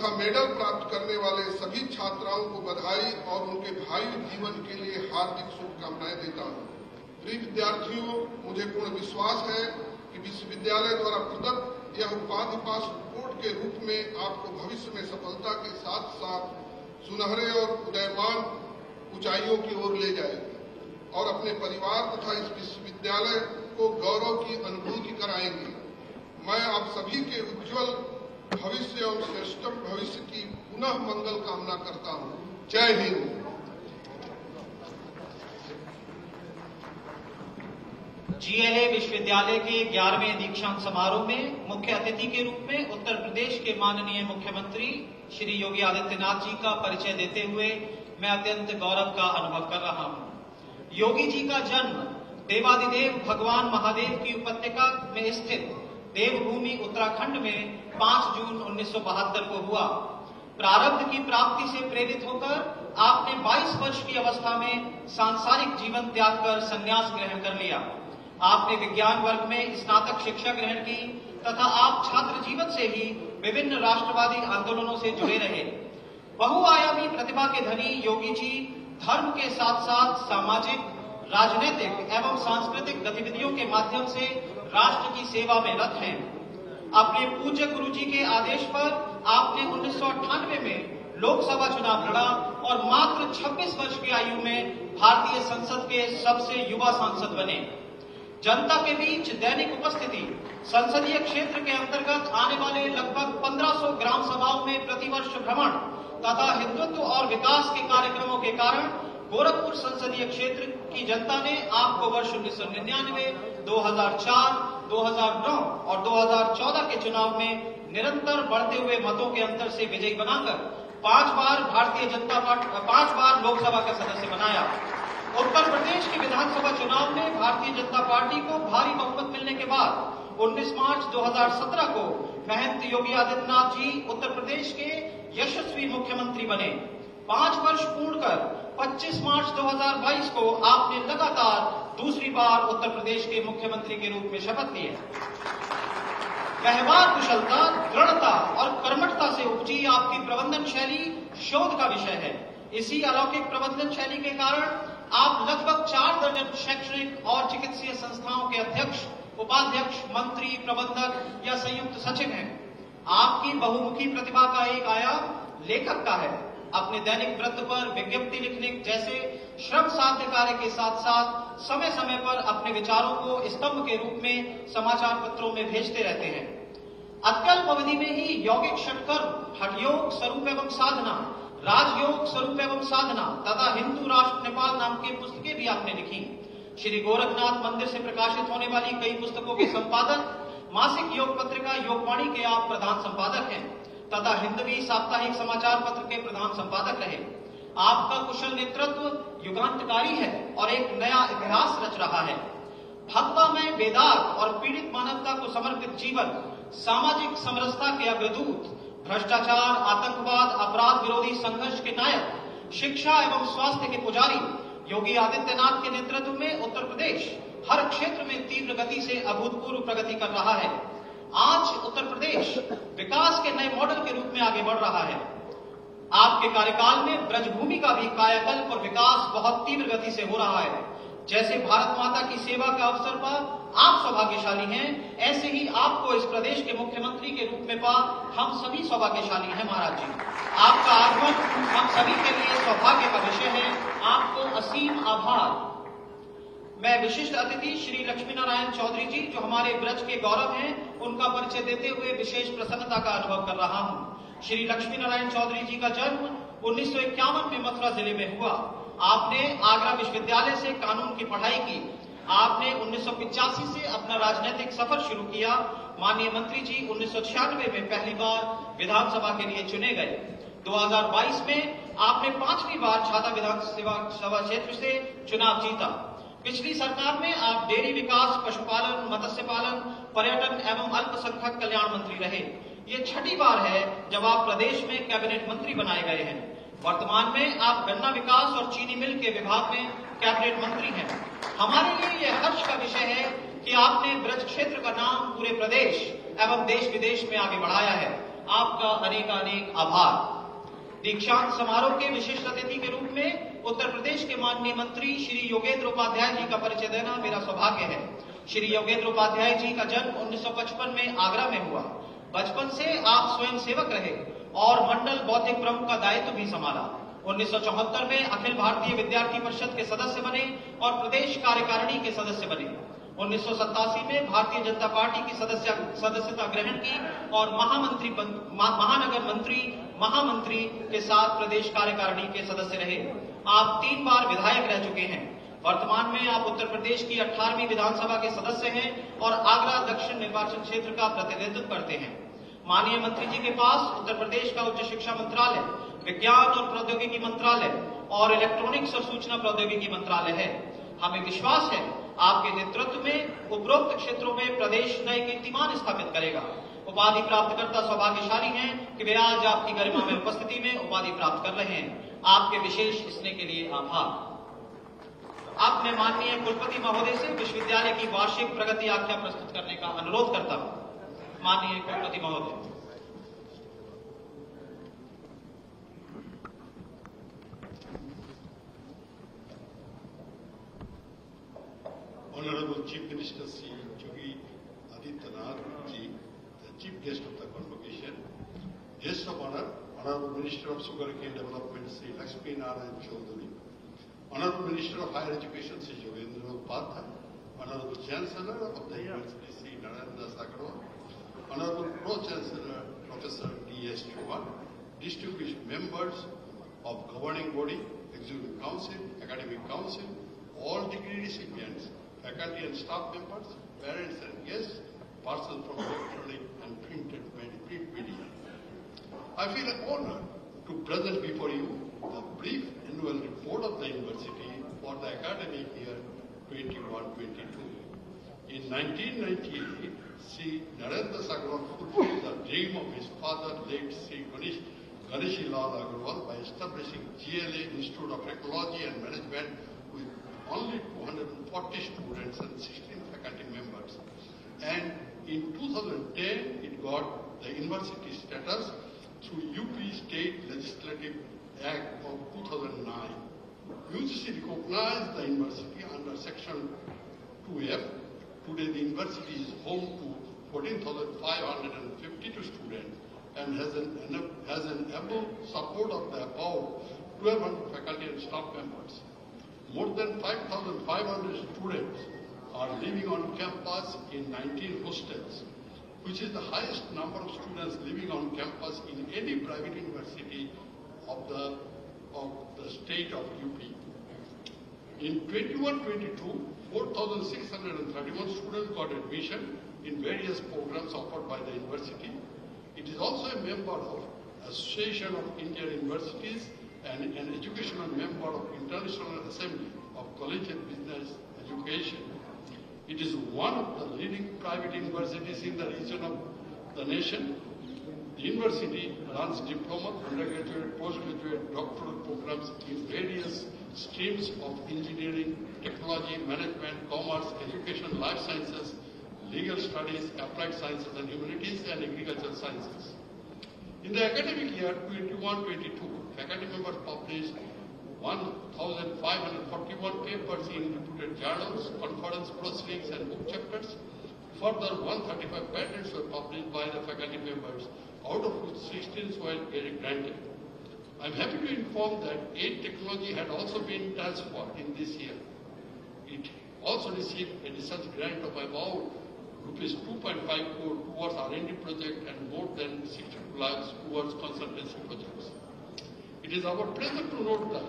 तथा मेडल प्राप्त करने वाले सभी छात्राओं को बधाई और उनके भावी जीवन के लिए हार्दिक शुभकामनाएं देता हूं। प्रिय विद्यार्थियों, मुझे पूर्ण विश्वास है कि विश्वविद्यालय द्वारा प्रदत्त यह उपाधि पास कोड के रूप में आपको भविष्य में सफलता के साथ साथ सुनहरे और उदयमान ऊंचाइयों की ओर ले जाएगी और अपने परिवार तथा इस विश्वविद्यालय को गौरव की अनुभूति कराएंगे। मैं आप सभी के उज्जवल भविष्य और श्रेष्ठतम भविष्य की पुनः मंगल कामना करता हूं। जय हिंद। जीएलए विश्वविद्यालय के 11वें दीक्षांत समारोह में मुख्य अतिथि के रूप में उत्तर प्रदेश के माननीय मुख्यमंत्री श्री योगी आदित्यनाथ जी का परिचय देते हुए मैं अत्यंत गौरव का अनुभव कर रहा हूं। योगी जी का जन्म देवादिदेव भगवान महादेव की उपत्यका में स्थित देवभूमि उत्तराखंड में 5 जून 1972 को हुआ। प्रारब्ध की प्राप्ति से प्रेरित होकर आपने 22 वर्ष की अवस्था में सांसारिक जीवन त्याग कर संन्यास ग्रहण कर लिया। आपने विज्ञान वर्ग में स्नातक शिक्षा ग्रहण की तथा आप छात्र जीवन से ही विभिन्न राष्ट्रवादी आंदोलनों से जुड़े रहे। बहुआयामी प्रतिभा के धनी योगी जी धर्म के साथ साथ सामाजिक, राजनीतिक एवं सांस्कृतिक गतिविधियों के माध्यम से राष्ट्र की सेवा में रत हैं। अपने पूज्य गुरु जी के आदेश पर आपने 1998 में लोकसभा चुनाव लड़ा और मात्र 26 वर्ष की आयु में भारतीय संसद के सबसे युवा सांसद बने। जनता के बीच दैनिक उपस्थिति, संसदीय क्षेत्र के अंतर्गत आने वाले लगभग 1500 ग्राम सभाओं में प्रतिवर्ष भ्रमण तथा हिंदुत्व और विकास के कार्यक्रमों के कारण गोरखपुर संसदीय क्षेत्र की जनता ने आपको वर्ष 1999, 2004, 2009 और 2014 के चुनाव में निरंतर बढ़ते हुए मतों के अंतर से विजयी बनाकर 5 बार लोकसभा का सदस्य बनाया। उत्तर प्रदेश के विधानसभा चुनाव में भारतीय जनता पार्टी को भारी बहुमत मिलने के बाद 19 मार्च 2017 को महंत योगी आदित्यनाथ जी उत्तर प्रदेश के यशस्वी मुख्यमंत्री बने। 5 वर्ष पूर्ण कर 25 मार्च 2022 को आपने लगातार दूसरी बार उत्तर प्रदेश के मुख्यमंत्री के रूप में शपथ लिए। व्यवहार कुशलता, दृढ़ता और कर्मठता से उपजी आपकी प्रबंधन शैली शोध का विषय है। इसी अलौकिक प्रबंधन शैली के कारण आप लगभग 4 दर्जन शैक्षणिक और चिकित्सीय संस्थाओं के अध्यक्ष, उपाध्यक्ष, मंत्री, प्रबंधक या संयुक्त सचिव हैं। आपकी बहुमुखी प्रतिभा का एक आयाम लेखक का है। अपने दैनिक वृत्त पर विज्ञप्ति लिखने जैसे श्रम साध्य कार्य के साथ साथ समय समय पर अपने विचारों को स्तंभ के रूप में समाचार पत्रों में भेजते रहते हैं। अत्यल्प अवधि में ही यौगिक षटकर्म, हठयोग, स्वरूप एवं साधना, राजयोग, स्वरूप एवं साधना तथा हिंदू राष्ट्र नेपाल नाम की पुस्तकें भी आपने लिखी। श्री गोरखनाथ मंदिर से प्रकाशित होने वाली कई पुस्तकों के संपादक, मासिक योग पत्रिका योगवाणी के आप प्रधान संपादक हैं तथा हिंदवी साप्ताहिक समाचार पत्र के प्रधान संपादक रहे। आपका कुशल नेतृत्व युगांतकारी है और एक नया इतिहास रच रहा है। भगवामय वेदांत और पीड़ित मानवता को समर्पित जीवन, सामाजिक समरसता के अग्रदूत, भ्रष्टाचार, आतंकवाद, अपराध विरोधी संघर्ष के नायक, शिक्षा एवं स्वास्थ्य के पुजारी योगी आदित्यनाथ के नेतृत्व में उत्तर प्रदेश हर क्षेत्र में तीव्र गति से अभूतपूर्व प्रगति कर रहा है। आज उत्तर प्रदेश विकास के नए मॉडल के रूप में आगे बढ़ रहा है। आपके कार्यकाल में ब्रजभूमि का भी कायाकल्प और विकास बहुत तीव्र गति से हो रहा है। जैसे भारत माता की सेवा का अवसर पर आप सौभाग्यशाली हैं, ऐसे ही आपको इस प्रदेश के मुख्यमंत्री के रूप में पा हम सभी सौभाग्यशाली हैं। महाराज जी, आपका आगमन हम सभी के लिए सौभाग्य का विषय है। आपको असीम आभार। मैं विशिष्ट अतिथि श्री लक्ष्मी नारायण चौधरी जी, जो हमारे ब्रज के गौरव हैं, उनका परिचय देते हुए विशेष प्रसन्नता का अनुभव कर रहा हूं। श्री लक्ष्मी नारायण चौधरी जी का जन्म 1951 में मथुरा जिले में हुआ। आपने आगरा विश्वविद्यालय से कानून की पढ़ाई की। आपने 1985 से अपना राजनीतिक सफर शुरू किया। माननीय मंत्री जी 1996 में पहली बार विधानसभा के लिए चुने गए। 2022 में आपने 5वीं बार छाता विधानसभा क्षेत्र से चुनाव जीता। पिछली सरकार में आप डेयरी विकास, पशुपालन, मत्स्य पालन, पर्यटन एवं अल्पसंख्यक कल्याण मंत्री रहे। ये 6ठी बार है जब आप प्रदेश में कैबिनेट मंत्री बनाए गए हैं। वर्तमान में आप गन्ना विकास और चीनी मिल के विभाग में कैबिनेट मंत्री हैं। हमारे लिए यह हर्ष का विषय है कि आपने ब्रज क्षेत्र का नाम पूरे प्रदेश एवं देश विदेश में आगे बढ़ाया है। आपका अनेकानेक आभार। दीक्षांत समारोह के विशिष्ट अतिथि के रूप में उत्तर प्रदेश के माननीय मंत्री श्री योगेंद्र उपाध्याय जी का परिचय देना मेरा सौभाग्य है। श्री योगेंद्र उपाध्याय जी का जन्म 1955 में आगरा में हुआ। बचपन से आप स्वयं सेवक रहे और मंडल बौद्धिक प्रमुख का दायित्व भी संभाला। 1974 में अखिल भारतीय विद्यार्थी परिषद के सदस्य बने और प्रदेश कार्यकारिणी के सदस्य बने। 1987 में भारतीय जनता पार्टी की सदस्यता ग्रहण की और महानगर मंत्री महामंत्री के साथ प्रदेश कार्यकारिणी के सदस्य रहे। आप 3 बार विधायक रह चुके हैं। वर्तमान में आप उत्तर प्रदेश की 18वीं विधानसभा के सदस्य हैं और आगरा दक्षिण निर्वाचन क्षेत्र का प्रतिनिधित्व करते हैं। माननीय मंत्री जी के पास उत्तर प्रदेश का उच्च शिक्षा मंत्रालय, विज्ञान और प्रौद्योगिकी मंत्रालय और इलेक्ट्रॉनिक्स और सूचना प्रौद्योगिकी मंत्रालय है। हमें विश्वास है आपके नेतृत्व में उपरोक्त क्षेत्रों में प्रदेश नए कीर्तिमान स्थापित करेगा। उपाधि प्राप्तकर्ता सौभाग्यशाली हैं कि वे आज आपकी गरिमा में उपस्थिति में उपाधि प्राप्त कर रहे हैं। आपके विशेष स्नेह के लिए आभार। अब मैं माननीय कुलपति महोदय से विश्वविद्यालय की वार्षिक प्रगति आख्या प्रस्तुत करने का अनुरोध करता हूं। माननीय कुलपति महोदय। Honorable Chief Minister Sri Yogi Adityanath ji, the Chief Guest of the Convocation, Guest of Honor, Honorable Minister of Sugarcane Development Sri Lakshmi Narayan Chaudhary, Honorable Minister of Higher Education Sri Yogendra Upadhyay, Honorable Chancellor of the University Sri Narendra Sagarwal, Honorable Pro-Chancellor Professor D.S. Chauhan, distinguished members of Governing Body, Executive Council, Academic Council, all degree recipients, faculty and staff members, parents and guests, parcels from electronic and printed media. I feel honored to present before you the brief annual report of the university for the academic year 21-22. In 1998, Sri Narendra Sagarwal fulfilled the dream of his father, late Sri Ganeshi Lal Agarwal, by establishing GLA Institute of Ecology and Management with only 240 students and 16 faculty members. And in 2010, it got the university status through UP State Legislative Act of 2009. UGC recognized the university under Section 2F. Today, the university is home to 14,552 students and has an able support of the above 1,200 faculty and staff members. More than 5,500 students are living on campus in 19 hostels, which is the highest number of students living on campus in any private university of the state of UP. In 21-22, 4,631 students got admission in various programs offered by the university. It is also a member of Association of Indian Universities and an educational member of International Assembly of Collegiate Business Education. It is one of the leading private universities in the region of the nation. The university runs diploma, undergraduate, postgraduate, doctoral programs in various streams of engineering, technology, management, commerce, education, life sciences, legal studies, applied sciences and humanities, and agricultural sciences. In the academic year 21-22, faculty members published 1,541 papers in reputed journals, conference proceedings, and book chapters. Further, 135 patents were published by the faculty members, out of which 16 were granted. I am happy to inform that 8 technology had also been transferred in this year. It also received a research grant of about rupees 2.5 crore towards R&D project and more than 62 lakhs towards consultancy projects. It is our pleasure to note that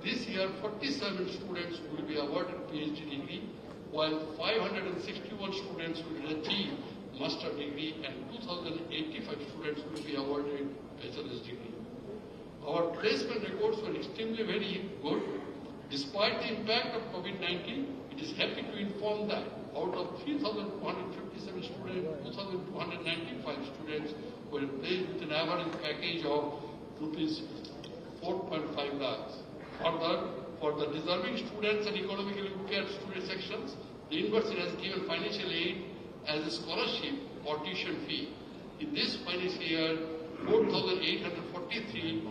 this year 47 students will be awarded PhD degree, while 561 students will achieve master degree and 2,085 students will be awarded bachelor's degree. Our placement records were extremely very good. Despite the impact of COVID-19, it is happy to inform that out of 3,257 students, 2,295 students were placed with an average package of rupees 4.5 lakhs. Further, for the deserving students and economically weaker student sections, the university has given financial aid as a scholarship or tuition fee. In this financial year 4,843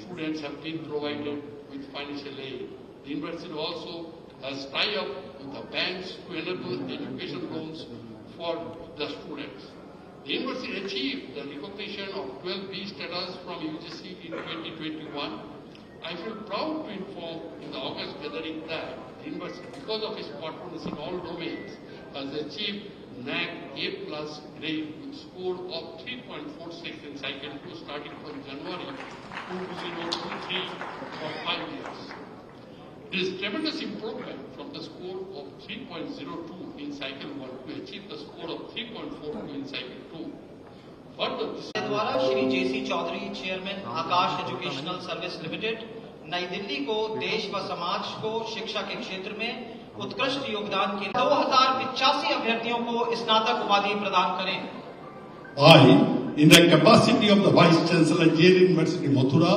students have been provided with financial aid. The university also has tie-up with the banks to enable education loans for the students. The university achieved the recognition of 12B status from UGC in 2021. I feel proud to inform in the August gathering that the university, because of its performance in all domains, has achieved NAC A+ grade with score of 3.46 in Cycle 2 starting from January 2023 for 5 years. This tremendous improvement from the score of 3.02 in Cycle 1 to achieve the score of 3.42 in Cycle 2. Further, this द्वारा Shri JC Chaudhary chairman आकाश educational service limited नई दिल्ली को देश व समाज को शिक्षा के क्षेत्र में उत्कृष्ट योगदान के 2085 अभ्यर्थियों को स्नातक उपाधि प्रदान करें। I, in the capacity of the Vice Chancellor JL University Mathura,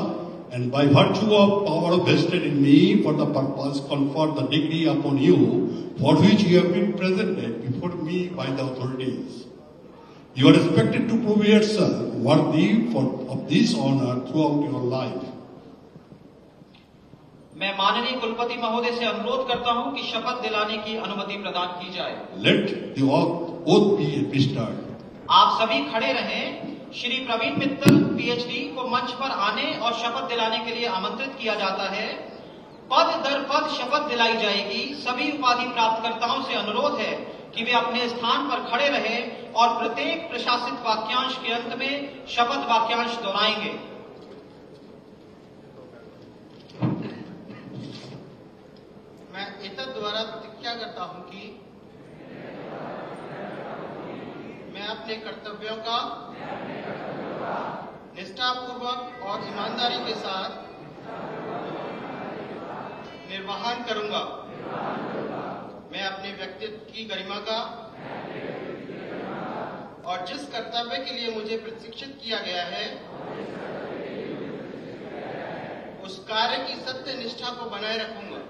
and by virtue of power vested in me for the purpose conferred the degree upon you, for which you have been presented before me by the authorities. You are expected to prove yourself worthy of this honor throughout your life. मैं माननीय कुलपति महोदय से अनुरोध करता हूं कि शपथ दिलाने की अनुमति प्रदान की जाए। Let the oath be administered. आप सभी खड़े रहें। श्री प्रवीण मित्तल PhD को मंच पर आने और शपथ दिलाने के लिए आमंत्रित किया जाता है। पद दर पद शपथ दिलाई जाएगी। सभी उपाधि प्राप्तकर्ताओं से अनुरोध है कि वे अपने स्थान पर खड़े रहें और प्रत्येक प्रशासित वाक्यांश के अंत में शपथ वाक्यांश दोहराएंगे। मैं एतद द्वारा प्रतिज्ञा करता हूं कि मैं अपने कर्तव्यों का निष्ठापूर्वक और ईमानदारी के साथ निर्वहन करूंगा। मैं अपने व्यक्तित्व की गरिमा का और जिस कर्तव्य के लिए मुझे प्रशिक्षित किया गया है उस कार्य की सत्य निष्ठा को बनाए रखूंगा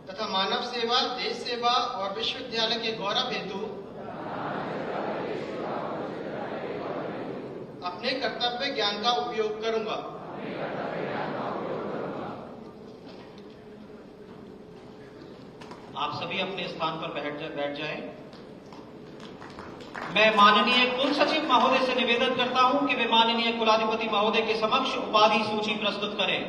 तथा मानव सेवा, देश सेवा और विश्वविद्यालय के गौरव हेतु अपने कर्तव्य ज्ञान का उपयोग करूंगा। आप सभी अपने स्थान पर बैठ जाएं। मैं माननीय कुल सचिव महोदय से निवेदन करता हूं कि वे माननीय कुलाधिपति महोदय के समक्ष उपाधि सूची प्रस्तुत करें।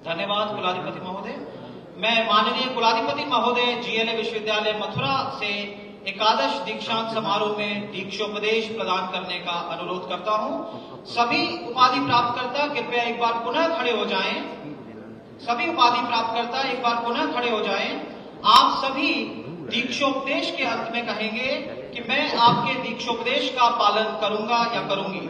धन्यवाद कुलाधिपति महोदय। मैं माननीय कुलाधिपति महोदय GLA विश्वविद्यालय मथुरा से एकादश दीक्षांत समारोह में दीक्षोपदेश प्रदान करने का अनुरोध करता हूं। सभी उपाधि प्राप्तकर्ता कृपया एक बार पुनः खड़े हो जाएं। सभी उपाधि प्राप्तकर्ता एक बार पुनः खड़े हो जाएं। आप सभी दीक्षोपदेश के अंत में कहेंगे कि मैं आपके दीक्षोपदेश का पालन करूंगा या करूंगी।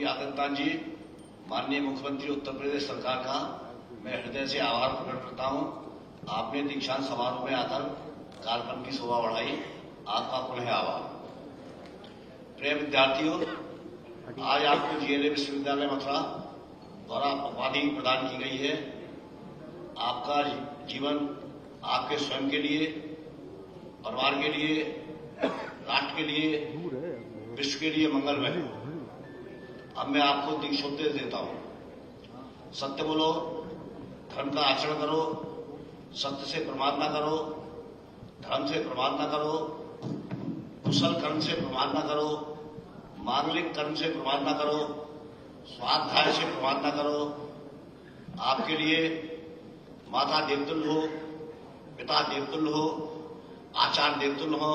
आदित्यनाथ जी, माननीय मुख्यमंत्री उत्तर प्रदेश सरकार का मैं हृदय से आभार प्रकट करता हूं। आपने दीक्षांत समारोह में आकर कार्यक्रम की शोभा बढ़ाई, आपका पुनः आभार। प्रिय विद्यार्थियों, आज आपको GLA विश्वविद्यालय मथुरा द्वारा उपाधि प्रदान की गई है। आपका जीवन आपके स्वयं के लिए, परिवार के लिए, राष्ट्र के लिए, विश्व के लिए मंगलमय हो। अब मैं आपको दीक्षोपदेश देता हूं। सत्य बोलो, धर्म का आचरण करो, सत्य से प्रमाद न करो, धर्म से प्रमाद न करो, कुशल कर्म से प्रमाद न करो, मांगलिक कर्म से प्रमाद न करो, स्वाध्याय से प्रमाद न करो। आपके लिए माता देवतुल्य हो, पिता देवतुल्य हो, आचार्य देवतुल्य हो,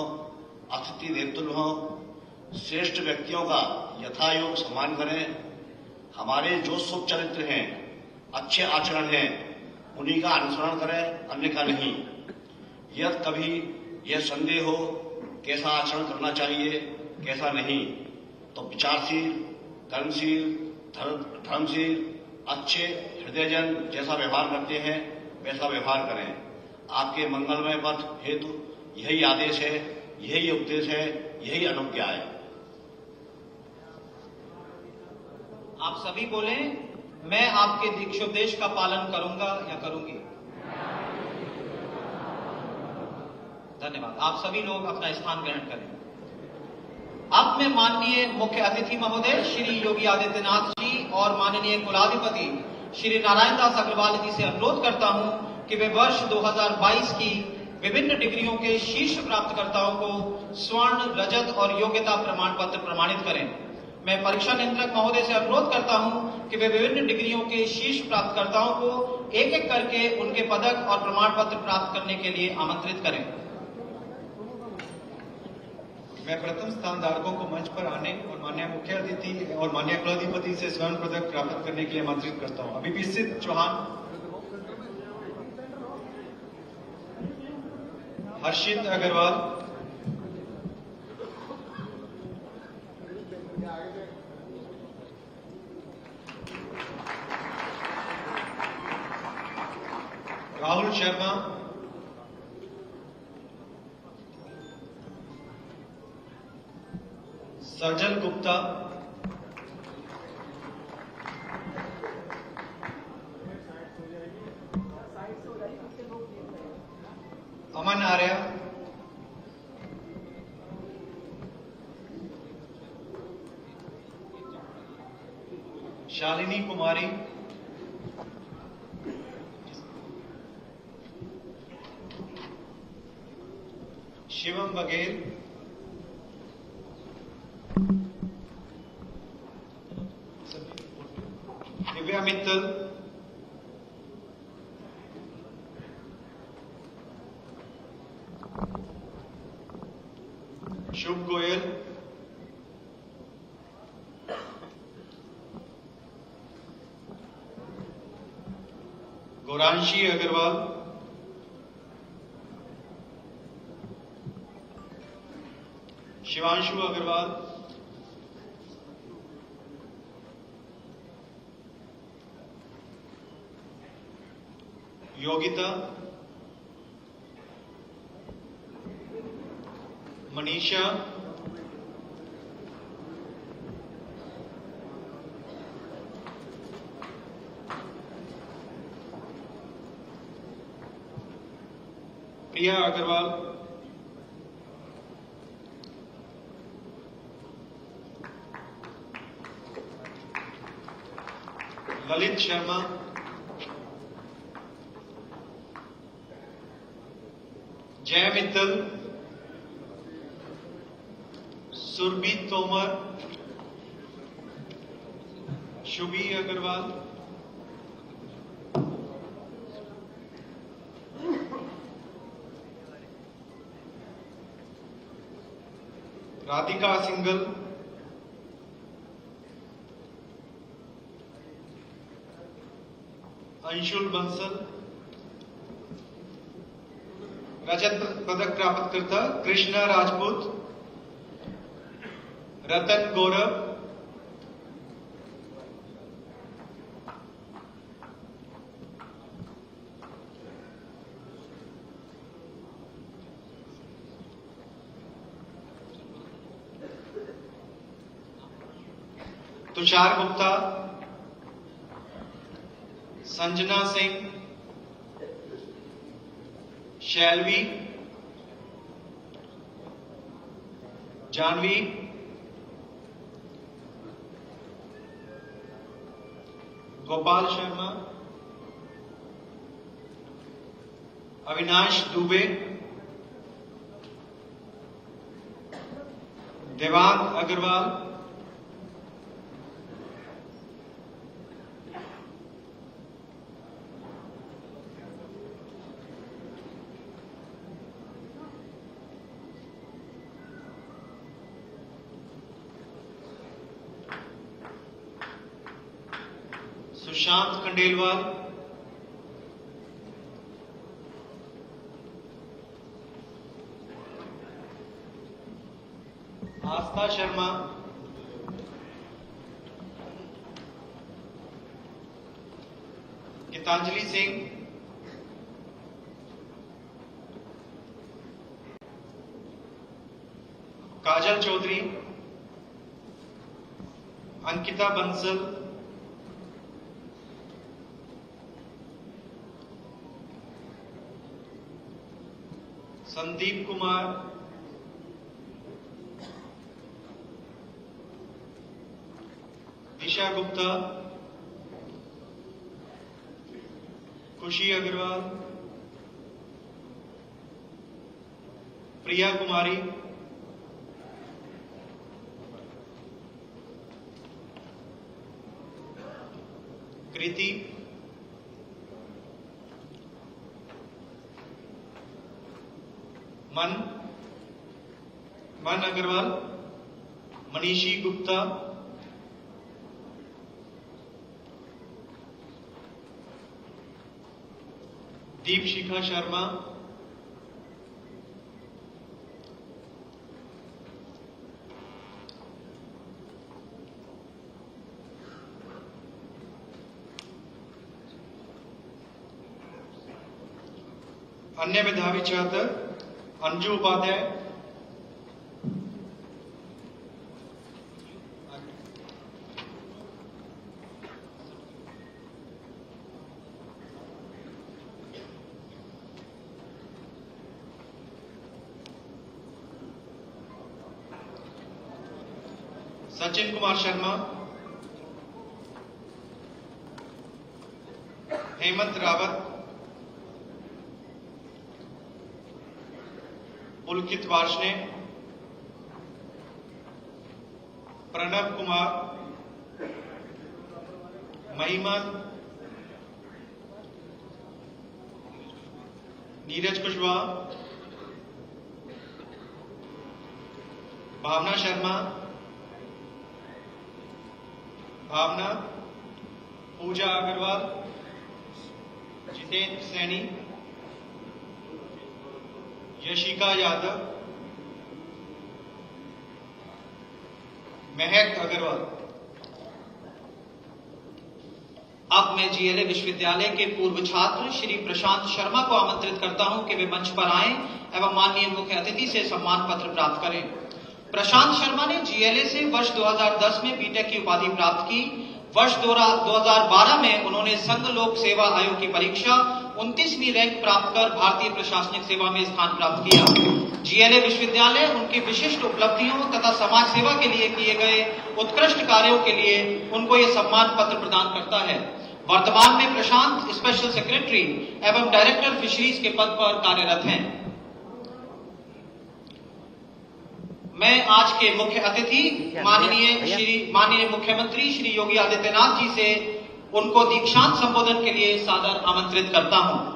अतिथि देवतुल्य हो। श्रेष्ठ व्यक्तियों का यथायोग सम्मान करें, हमारे जो शुभ चरित्र हैं, अच्छे आचरण हैं, उन्हीं का अनुसरण करें, अन्य का नहीं। यदि कभी यह संदेह हो कैसा आचरण करना चाहिए कैसा नहीं, तो विचारशील, कर्मशील, धर्मशील, अच्छे हृदयजन जैसा व्यवहार करते हैं वैसा व्यवहार करें। आपके मंगलमय पथ हेतु यही आदेश है, यही उपदेश है, यही अनुज्ञा है। आप सभी बोलें, मैं आपके दीक्षोपदेश का पालन करूंगा या करूंगी। धन्यवाद। आप सभी लोग अपना स्थान ग्रहण करें। अब मैं माननीय मुख्य अतिथि महोदय श्री योगी आदित्यनाथ जी और माननीय कुलाधिपति श्री नारायण दास अग्रवाल जी से अनुरोध करता हूं कि वे वर्ष 2022 की विभिन्न डिग्रियों के शीर्ष प्राप्तकर्ताओं को स्वर्ण, रजत और योग्यता प्रमाण पत्र प्रमाणित करें। मैं परीक्षा नियंत्रक महोदय से अनुरोध करता हूं कि वे विभिन्न डिग्रियों के शीर्ष प्राप्तकर्ताओं को एक एक करके उनके पदक और प्रमाण पत्र प्राप्त करने के लिए आमंत्रित करें। मैं प्रथम स्थान धारकों को मंच पर आने और माननीय मुख्य अतिथि और माननीय कुलाधिपति से स्वर्ण पदक प्राप्त करने के लिए आमंत्रित करता हूं। अभिपिसित चौहान, हर्षित अग्रवाल, राहुल शर्मा, सजल गुप्ता, अमन आर्या, शालिनी कुमारी, शिवम बघेल, दिव्या मित्तल, शुभ गोयल, गौरांशी अग्रवाल, शिवांशु अग्रवाल, योगिता, मनीषा, प्रिया अग्रवाल, ललित शर्मा, जय मित्तल, सुरभि तोमर, शुभी अग्रवाल, राधिका सिंगल, अंशुल बंसल, रजत पदक प्राप्त करता कृष्णा राजपूत, रतन गौरव, तुषार गुप्ता, संजना सिंह, शैलवी, जानवी, गोपाल शर्मा, अविनाश दुबे, देवांग अग्रवाल, सुशांत खंडेलवाल, आस्था शर्मा, गीतांजलि सिंह, काजल चौधरी, अंकिता बंसल, संदीप कुमार, दिशा गुप्ता, खुशी अग्रवाल, प्रिया कुमारी, कृति, मन अग्रवाल, मनीषी गुप्ता, दीपशिखा शर्मा, अन्य मेधावी छात्र अंजू उपाध्याय, सचिन कुमार शर्मा, हेमंत रावत, पुलकित वार्ष्णे, प्रणव कुमार, महिमन, नीरज कुशवाहा, भावना शर्मा, भावना, पूजा अग्रवाल, जितेंद्र सैनी, यशिका यादव, महक अग्रवाल। अब मैं जीएलए विश्वविद्यालय के पूर्व छात्र श्री प्रशांत शर्मा को आमंत्रित करता हूं कि वे मंच पर आएं एवं माननीय मुख्य अतिथि से सम्मान पत्र प्राप्त करें। प्रशांत शर्मा ने जीएलए से वर्ष 2010 में बीटेक की उपाधि प्राप्त की। वर्ष 2012 में उन्होंने संघ लोक सेवा आयोग की परीक्षा 29वीं रैंक प्राप्त कर भारतीय प्रशासनिक सेवा में स्थान प्राप्त किया। जीएलए विश्वविद्यालय उनकी विशिष्ट उपलब्धियों तथा समाज सेवा के लिए किए गए उत्कृष्ट कार्यों के लिए उनको ये सम्मान पत्र प्रदान करता है। वर्तमान में प्रशांत स्पेशल सेक्रेटरी एवं डायरेक्टर फिशरीज के पद पर कार्यरत हैं। मैं आज के मुख्य अतिथि माननीय मुख्यमंत्री श्री योगी आदित्यनाथ जी से उनको दीक्षांत संबोधन के लिए सादर आमंत्रित करता हूं।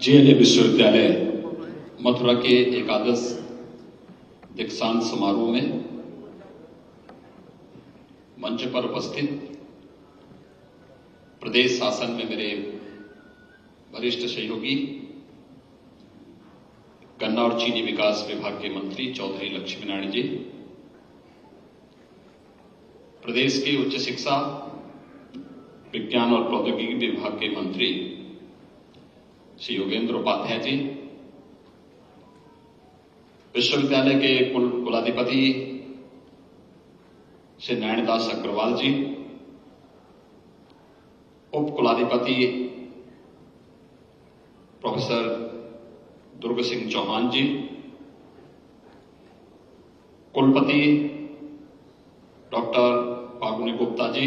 जीएलए विश्वविद्यालय मथुरा के एकादश दीक्षांत समारोह में मंच पर उपस्थित प्रदेश शासन में मेरे वरिष्ठ सहयोगी गन्ना और चीनी विकास विभाग के मंत्री चौधरी लक्ष्मीनारायण जी, प्रदेश के उच्च शिक्षा विज्ञान और प्रौद्योगिकी विभाग के मंत्री श्री योगेंद्र उपाध्याय जी, विश्वविद्यालय के कुलाधिपति श्री नयनदास अग्रवाल जी, उप कुलाधिपति प्रोफेसर दुर्ग सिंह चौहान जी, कुलपति डॉक्टर फागुनी गुप्ता जी,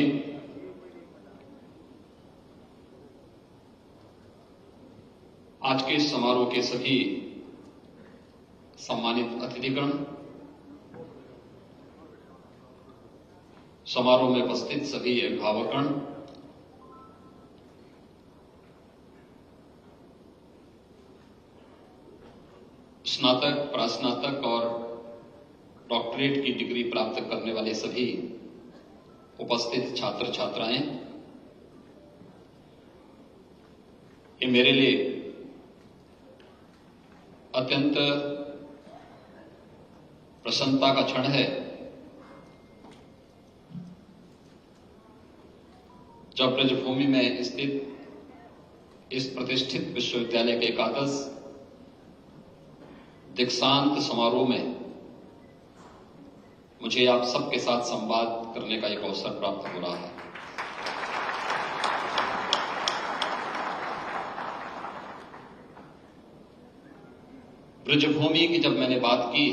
आज के इस समारोह के सभी सम्मानित अतिथिगण, समारोह में उपस्थित सभी अभिभावकगण, स्नातक, प्रास्नातक और डॉक्टरेट की डिग्री प्राप्त करने वाले सभी उपस्थित छात्र छात्राएं, ये मेरे लिए अत्यंत प्रसन्नता का क्षण है जब ब्रजभूमि में स्थित इस प्रतिष्ठित विश्वविद्यालय के एकादश दीक्षांत समारोह में मुझे आप सबके साथ संवाद करने का एक अवसर प्राप्त हो रहा है। ब्रजभूमि की जब मैंने बात की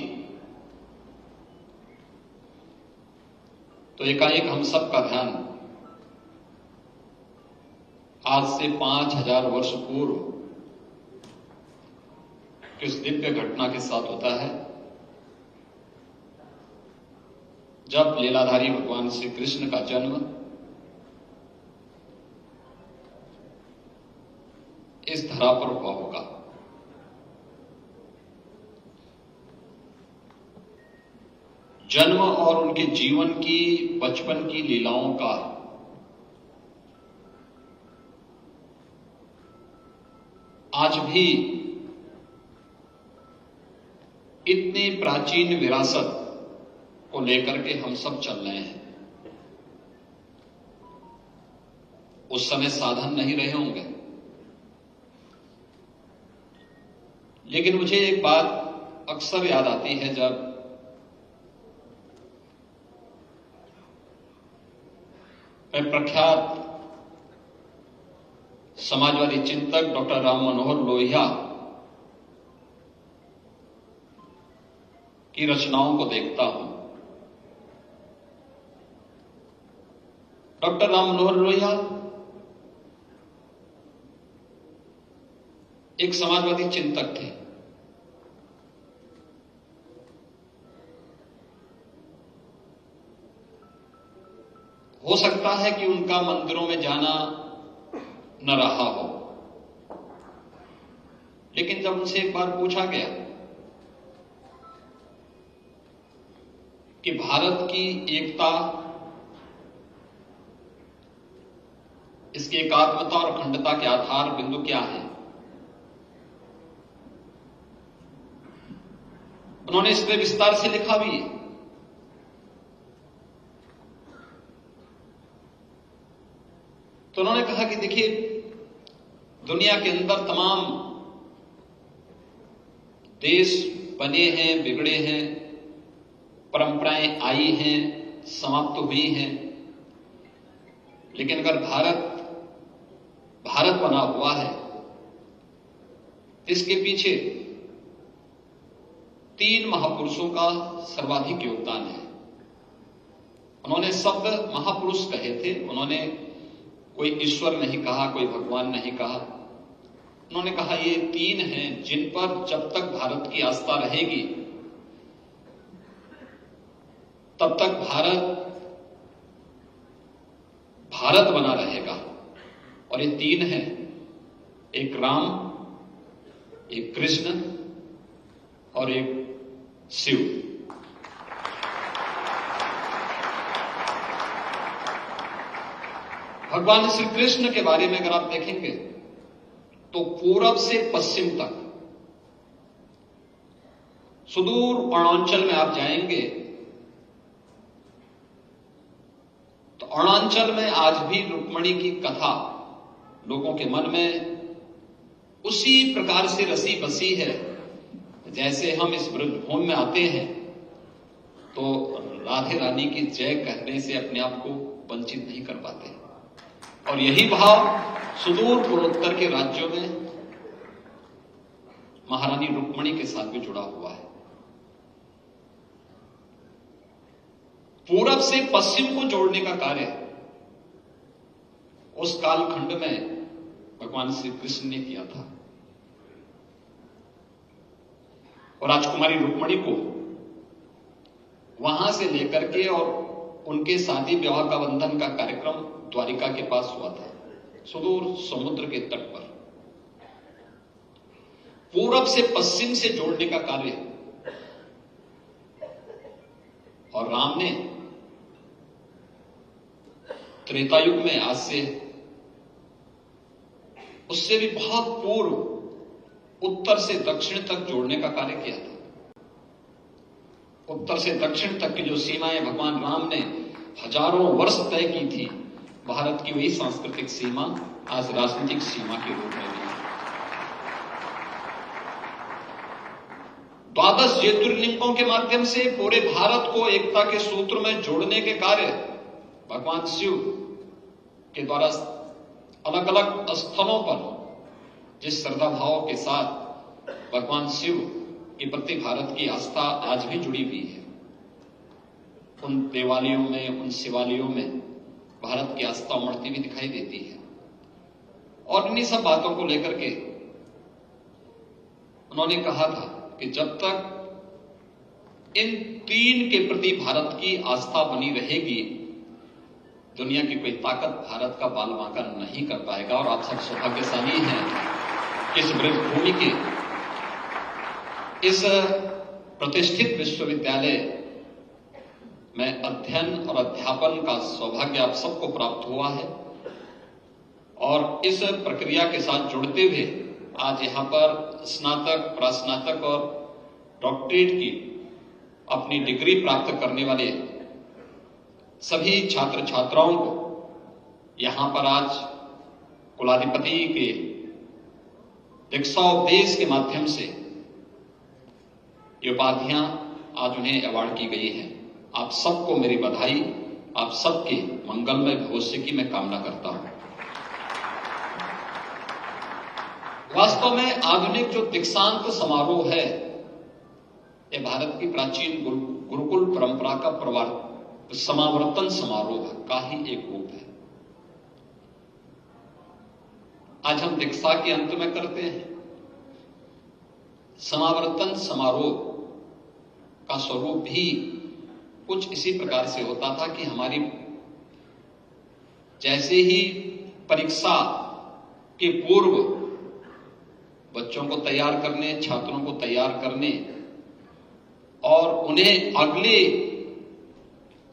तो एकाएक हम सबका ध्यान आज से 5000 वर्ष पूर्व किस दिव्य घटना के साथ होता है जब लीलाधारी भगवान श्री कृष्ण का जन्म इस धरा पर हुआ होगा। जन्म और उनके जीवन की, बचपन की लीलाओं का आज भी इतनी प्राचीन विरासत को लेकर के हम सब चल रहे हैं। उस समय साधन नहीं रहे होंगे, लेकिन मुझे एक बात अक्सर याद आती है जब मैं प्रख्यात समाजवादी चिंतक डॉक्टर राम मनोहर लोहिया की रचनाओं को देखता हूं। डॉक्टर राम मनोहर लोहिया एक समाजवादी चिंतक थे। हो सकता है कि उनका मंदिरों में जाना न रहा हो, लेकिन जब उनसे एक बार पूछा गया कि भारत की एकता, इसकी एकात्मता और अखंडता के आधार बिंदु क्या है, उन्होंने इस पर विस्तार से लिखा भी है। तो उन्होंने कहा कि देखिए, दुनिया के अंदर तमाम देश बने हैं, बिगड़े हैं, परंपराएं आई हैं, समाप्त हुई हैं, लेकिन अगर भारत बना हुआ है, इसके पीछे 3 महापुरुषों का सर्वाधिक योगदान है। उन्होंने शब्द महापुरुष कहे थे, उन्होंने कोई ईश्वर नहीं कहा, कोई भगवान नहीं कहा। उन्होंने कहा ये 3 हैं जिन पर जब तक भारत की आस्था रहेगी तब तक भारत बना रहेगा। और ये 3 हैं, एक राम, एक कृष्ण और एक शिव। भगवान श्री कृष्ण के बारे में अगर आप देखेंगे तो पूरब से पश्चिम तक, सुदूर अरुणाचल में आप जाएंगे तो अरुणाचल में आज भी रुक्मिणी की कथा लोगों के मन में उसी प्रकार से रसी बसी है जैसे हम इस ब्रजभूमि में आते हैं तो राधे रानी की जय कहने से अपने आप को वंचित नहीं कर पाते। और यही भाव सुदूर पूर्वोत्तर के राज्यों में महारानी रुक्मिणी के साथ भी जुड़ा हुआ है। पूरब से पश्चिम को जोड़ने का कार्य उस कालखंड में भगवान श्री कृष्ण ने किया था। और राजकुमारी रुक्मिणी को वहां से लेकर के और उनके शादी विवाह का बंधन का कार्यक्रम द्वारिका के पास हुआ था, सुदूर समुद्र के तट पर। पूरब से पश्चिम से जोड़ने का कार्य और राम ने त्रेता युग में आज से उससे भी बहुत पूर्व उत्तर से दक्षिण तक जोड़ने का कार्य किया था। उत्तर से दक्षिण तक की जो सीमाएं भगवान राम ने हजारों वर्ष तय की थी, भारत की वही सांस्कृतिक सीमा आज राजनीतिक सीमा के रूप में भी है। 12 ज्योतिर्लिंगों के माध्यम से पूरे भारत को एकता के सूत्र में जोड़ने के कार्य भगवान शिव के द्वारा अलग अलग स्थलों पर जिस श्रद्धा भाव के साथ भगवान शिव के प्रति भारत की आस्था आज भी जुड़ी हुई है, उन देवालयों में, उन शिवालयों में भारत की आस्था उमड़ती भी दिखाई देती है। और इन्हीं सब बातों को लेकर के उन्होंने कहा था कि जब तक इन 3 के प्रति भारत की आस्था बनी रहेगी, दुनिया की कोई ताकत भारत का बाल बांका नहीं कर पाएगा। और आप सब सौभाग्यशाली हैं कि इस ब्रजभूमि के इस प्रतिष्ठित विश्वविद्यालय में अध्ययन और अध्यापन का सौभाग्य आप सबको प्राप्त हुआ है। और इस प्रक्रिया के साथ जुड़ते हुए आज यहां पर स्नातक, प्रास्नातक और डॉक्टरेट की अपनी डिग्री प्राप्त करने वाले सभी छात्र छात्राओं को यहां पर आज कुलाधिपति के दीक्षाोपदेश के माध्यम से ये उपाधियां आज उन्हें अवार्ड की गई हैं। आप सबको मेरी बधाई, आप सबके मंगलमय भविष्य की मैं कामना करता हूं। वास्तव में आधुनिक जो दीक्षांत समारोह है, यह भारत की प्राचीन गुरुकुल परंपरा का समावर्तन समारोह का ही एक रूप है। आज हम दीक्षा के अंत में करते हैं। समावर्तन समारोह का स्वरूप भी कुछ इसी प्रकार से होता था कि हमारी जैसे ही परीक्षा के पूर्व बच्चों को तैयार करने, छात्रों को तैयार करने और उन्हें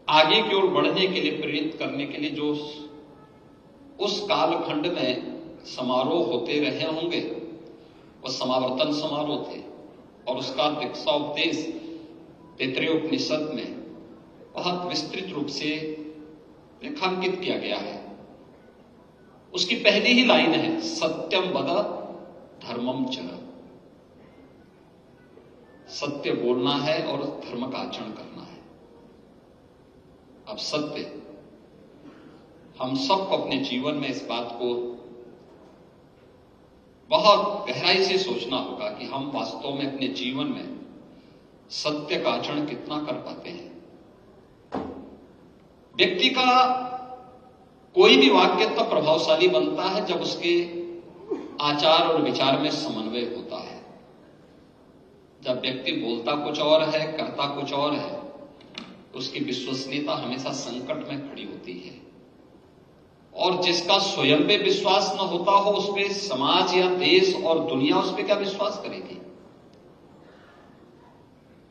आगे की ओर बढ़ने के लिए प्रेरित करने के लिए जो उस कालखंड में समारोह होते रहे होंगे, वह समावर्तन समारोह थे। और उसका दीक्षाोपदेश तैत्तिरीय उपनिषद में बहुत विस्तृत रूप से रेखांकित किया गया है। उसकी पहली ही लाइन है, सत्यम वद धर्मम चर। सत्य बोलना है और धर्म का आचरण करना है। अब सत्य, हम सबको अपने जीवन में इस बात को बहुत गहराई से सोचना होगा कि हम वास्तव में अपने जीवन में सत्य का आचरण कितना कर पाते हैं। व्यक्ति का कोई भी वाक्य तब प्रभावशाली बनता है जब उसके आचार और विचार में समन्वय होता है। जब व्यक्ति बोलता कुछ और है, करता कुछ और है, तो उसकी विश्वसनीयता हमेशा संकट में खड़ी होती है। और जिसका स्वयं पे विश्वास न होता हो, उस पे समाज या देश और दुनिया उस पे क्या विश्वास करेगी।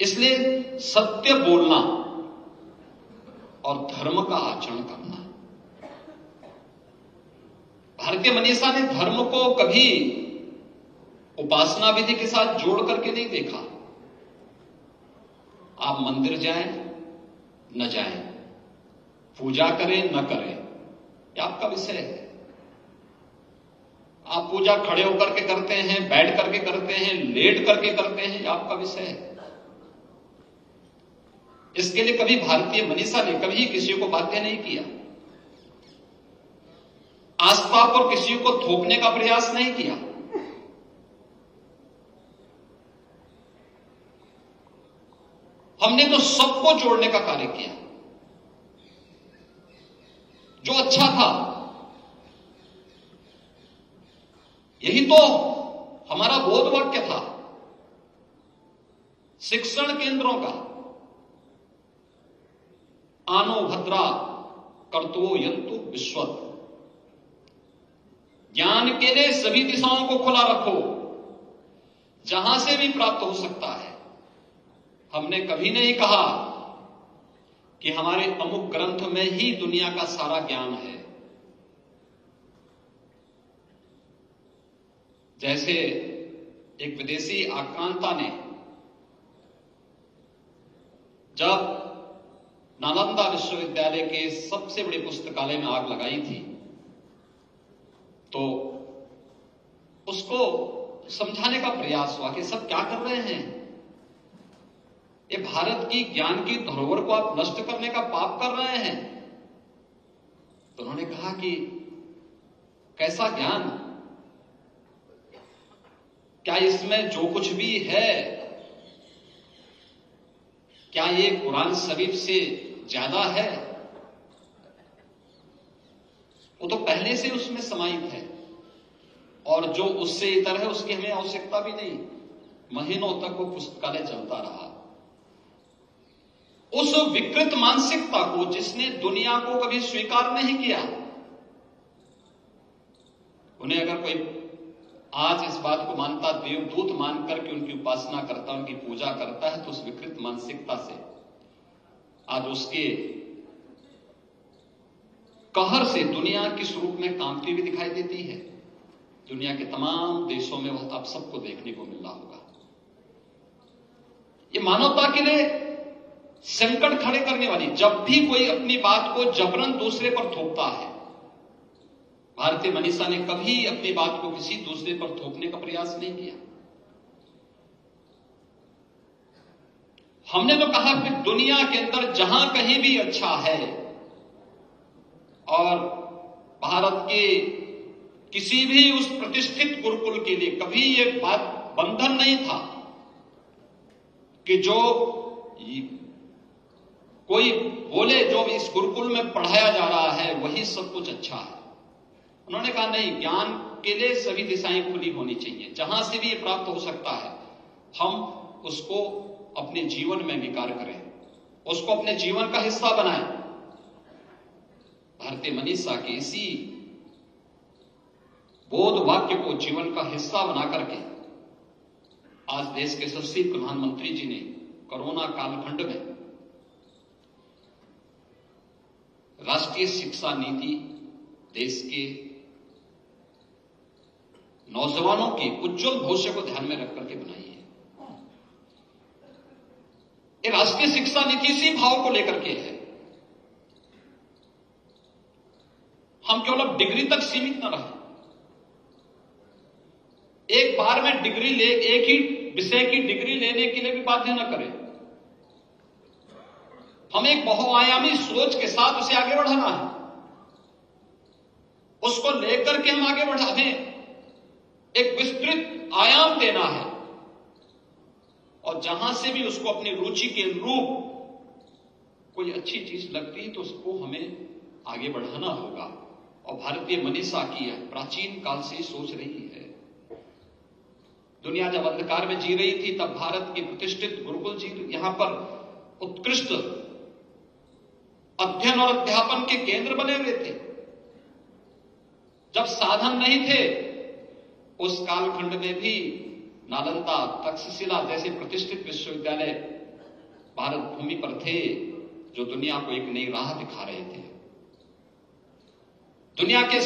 इसलिए सत्य बोलना और धर्म का आचरण करना। भारतीय मनीषा ने धर्म को कभी उपासना विधि के साथ जोड़ करके नहीं देखा। आप मंदिर जाएं न जाएं, पूजा करें न करें, यह आपका विषय है। आप पूजा खड़े होकर के करते हैं, बैठ करके करते हैं, लेट करके करते हैं, यह आपका विषय है। इसके लिए कभी भारतीय मनीषा ने कभी किसी को बाध्य नहीं किया। आस्था पर किसी को थोपने का प्रयास नहीं किया। हमने तो सबको जोड़ने का कार्य किया। जो अच्छा था। यही तो हमारा बोध वाक्य था शिक्षण केंद्रों का। आनो भद्रा कर्तवो यंतु विश्वत। ज्ञान के लिए सभी दिशाओं को खुला रखो, जहां से भी प्राप्त हो सकता है। हमने कभी नहीं कहा कि हमारे अमुक ग्रंथ में ही दुनिया का सारा ज्ञान है। जैसे एक विदेशी आक्रांता ने जब नालंदा विश्वविद्यालय के सबसे बड़े पुस्तकालय में आग लगाई थी, तो उसको समझाने का प्रयास हुआ कि सब क्या कर रहे हैं, ये भारत की ज्ञान की धरोहर को आप नष्ट करने का पाप कर रहे हैं। तो उन्होंने कहा कि कैसा ज्ञान, क्या इसमें जो कुछ भी है, क्या ये कुरान शरीफ से ज्यादा है? वो तो पहले से उसमें समाहित है, और जो उससे इतर है उसकी हमें आवश्यकता भी नहीं। महीनों तक वो पुस्तकालय चलता रहा। उस विकृत मानसिकता को जिसने दुनिया को कभी स्वीकार नहीं किया, उन्हें अगर कोई आज इस बात को मानता, देवदूत मानकर के उनकी उपासना करता, उनकी पूजा करता है, तो उस विकृत मानसिकता से आज उसके कहर से दुनिया किस रूप में कांपती हुई दिखाई देती है। दुनिया के तमाम देशों में वह आप सबको देखने को मिल रहा होगा। ये मानवता के लिए संकट खड़े करने वाली, जब भी कोई अपनी बात को जबरन दूसरे पर थोपता है, भारतीय मनीषा ने कभी अपनी बात को किसी दूसरे पर थोपने का प्रयास नहीं किया। हमने तो कहा कि दुनिया के अंदर जहां कहीं भी अच्छा है, और भारत के किसी भी उस प्रतिष्ठित गुरुकुल के लिए कभी यह बात बंधन नहीं था कि जो कोई बोले जो इस गुरुकुल में पढ़ाया जा रहा है वही सब कुछ अच्छा है। उन्होंने कहा नहीं, ज्ञान के लिए सभी दिशाएं खुली होनी चाहिए, जहां से भी ये प्राप्त हो सकता है हम उसको अपने जीवन में विकार करें, उसको अपने जीवन का हिस्सा बनाएं। भारतीय मनीषा के इसी बोध वाक्य को जीवन का हिस्सा बना करके आज देश के यशस्वी प्रधानमंत्री जी ने कोरोना कालखंड में राष्ट्रीय शिक्षा नीति देश के नौजवानों के उज्जवल भविष्य को ध्यान में रख करके बनाई है। ये राष्ट्रीय शिक्षा नीति इसी भाव को लेकर के है। हम केवल अब डिग्री तक सीमित न रहे, एक बार में डिग्री ले, एक ही विषय की डिग्री लेने के लिए भी बाध्य न करें। हम एक बहुआयामी सोच के साथ उसे आगे बढ़ाना है, उसको लेकर के हम आगे बढ़ाने, एक विस्तृत आयाम देना है, और जहां से भी उसको अपनी रुचि के अनुरूप कोई अच्छी चीज लगती है तो उसको हमें आगे बढ़ाना होगा। और भारतीय मनीषा की यह प्राचीन काल से सोच रही है। दुनिया जब अंधकार में जी रही थी तब भारत के प्रतिष्ठित गुरुकुल जी यहां पर उत्कृष्ट अध्ययन और अध्यापन के केंद्र बने हुए थे। जब साधन नहीं थे उस कालखंड में भी नालंदा, तक्षशिला जैसे प्रतिष्ठित विश्वविद्यालय भारत भूमि पर थे, जो दुनिया को एक नई राह दिखा रहे थे। दुनिया के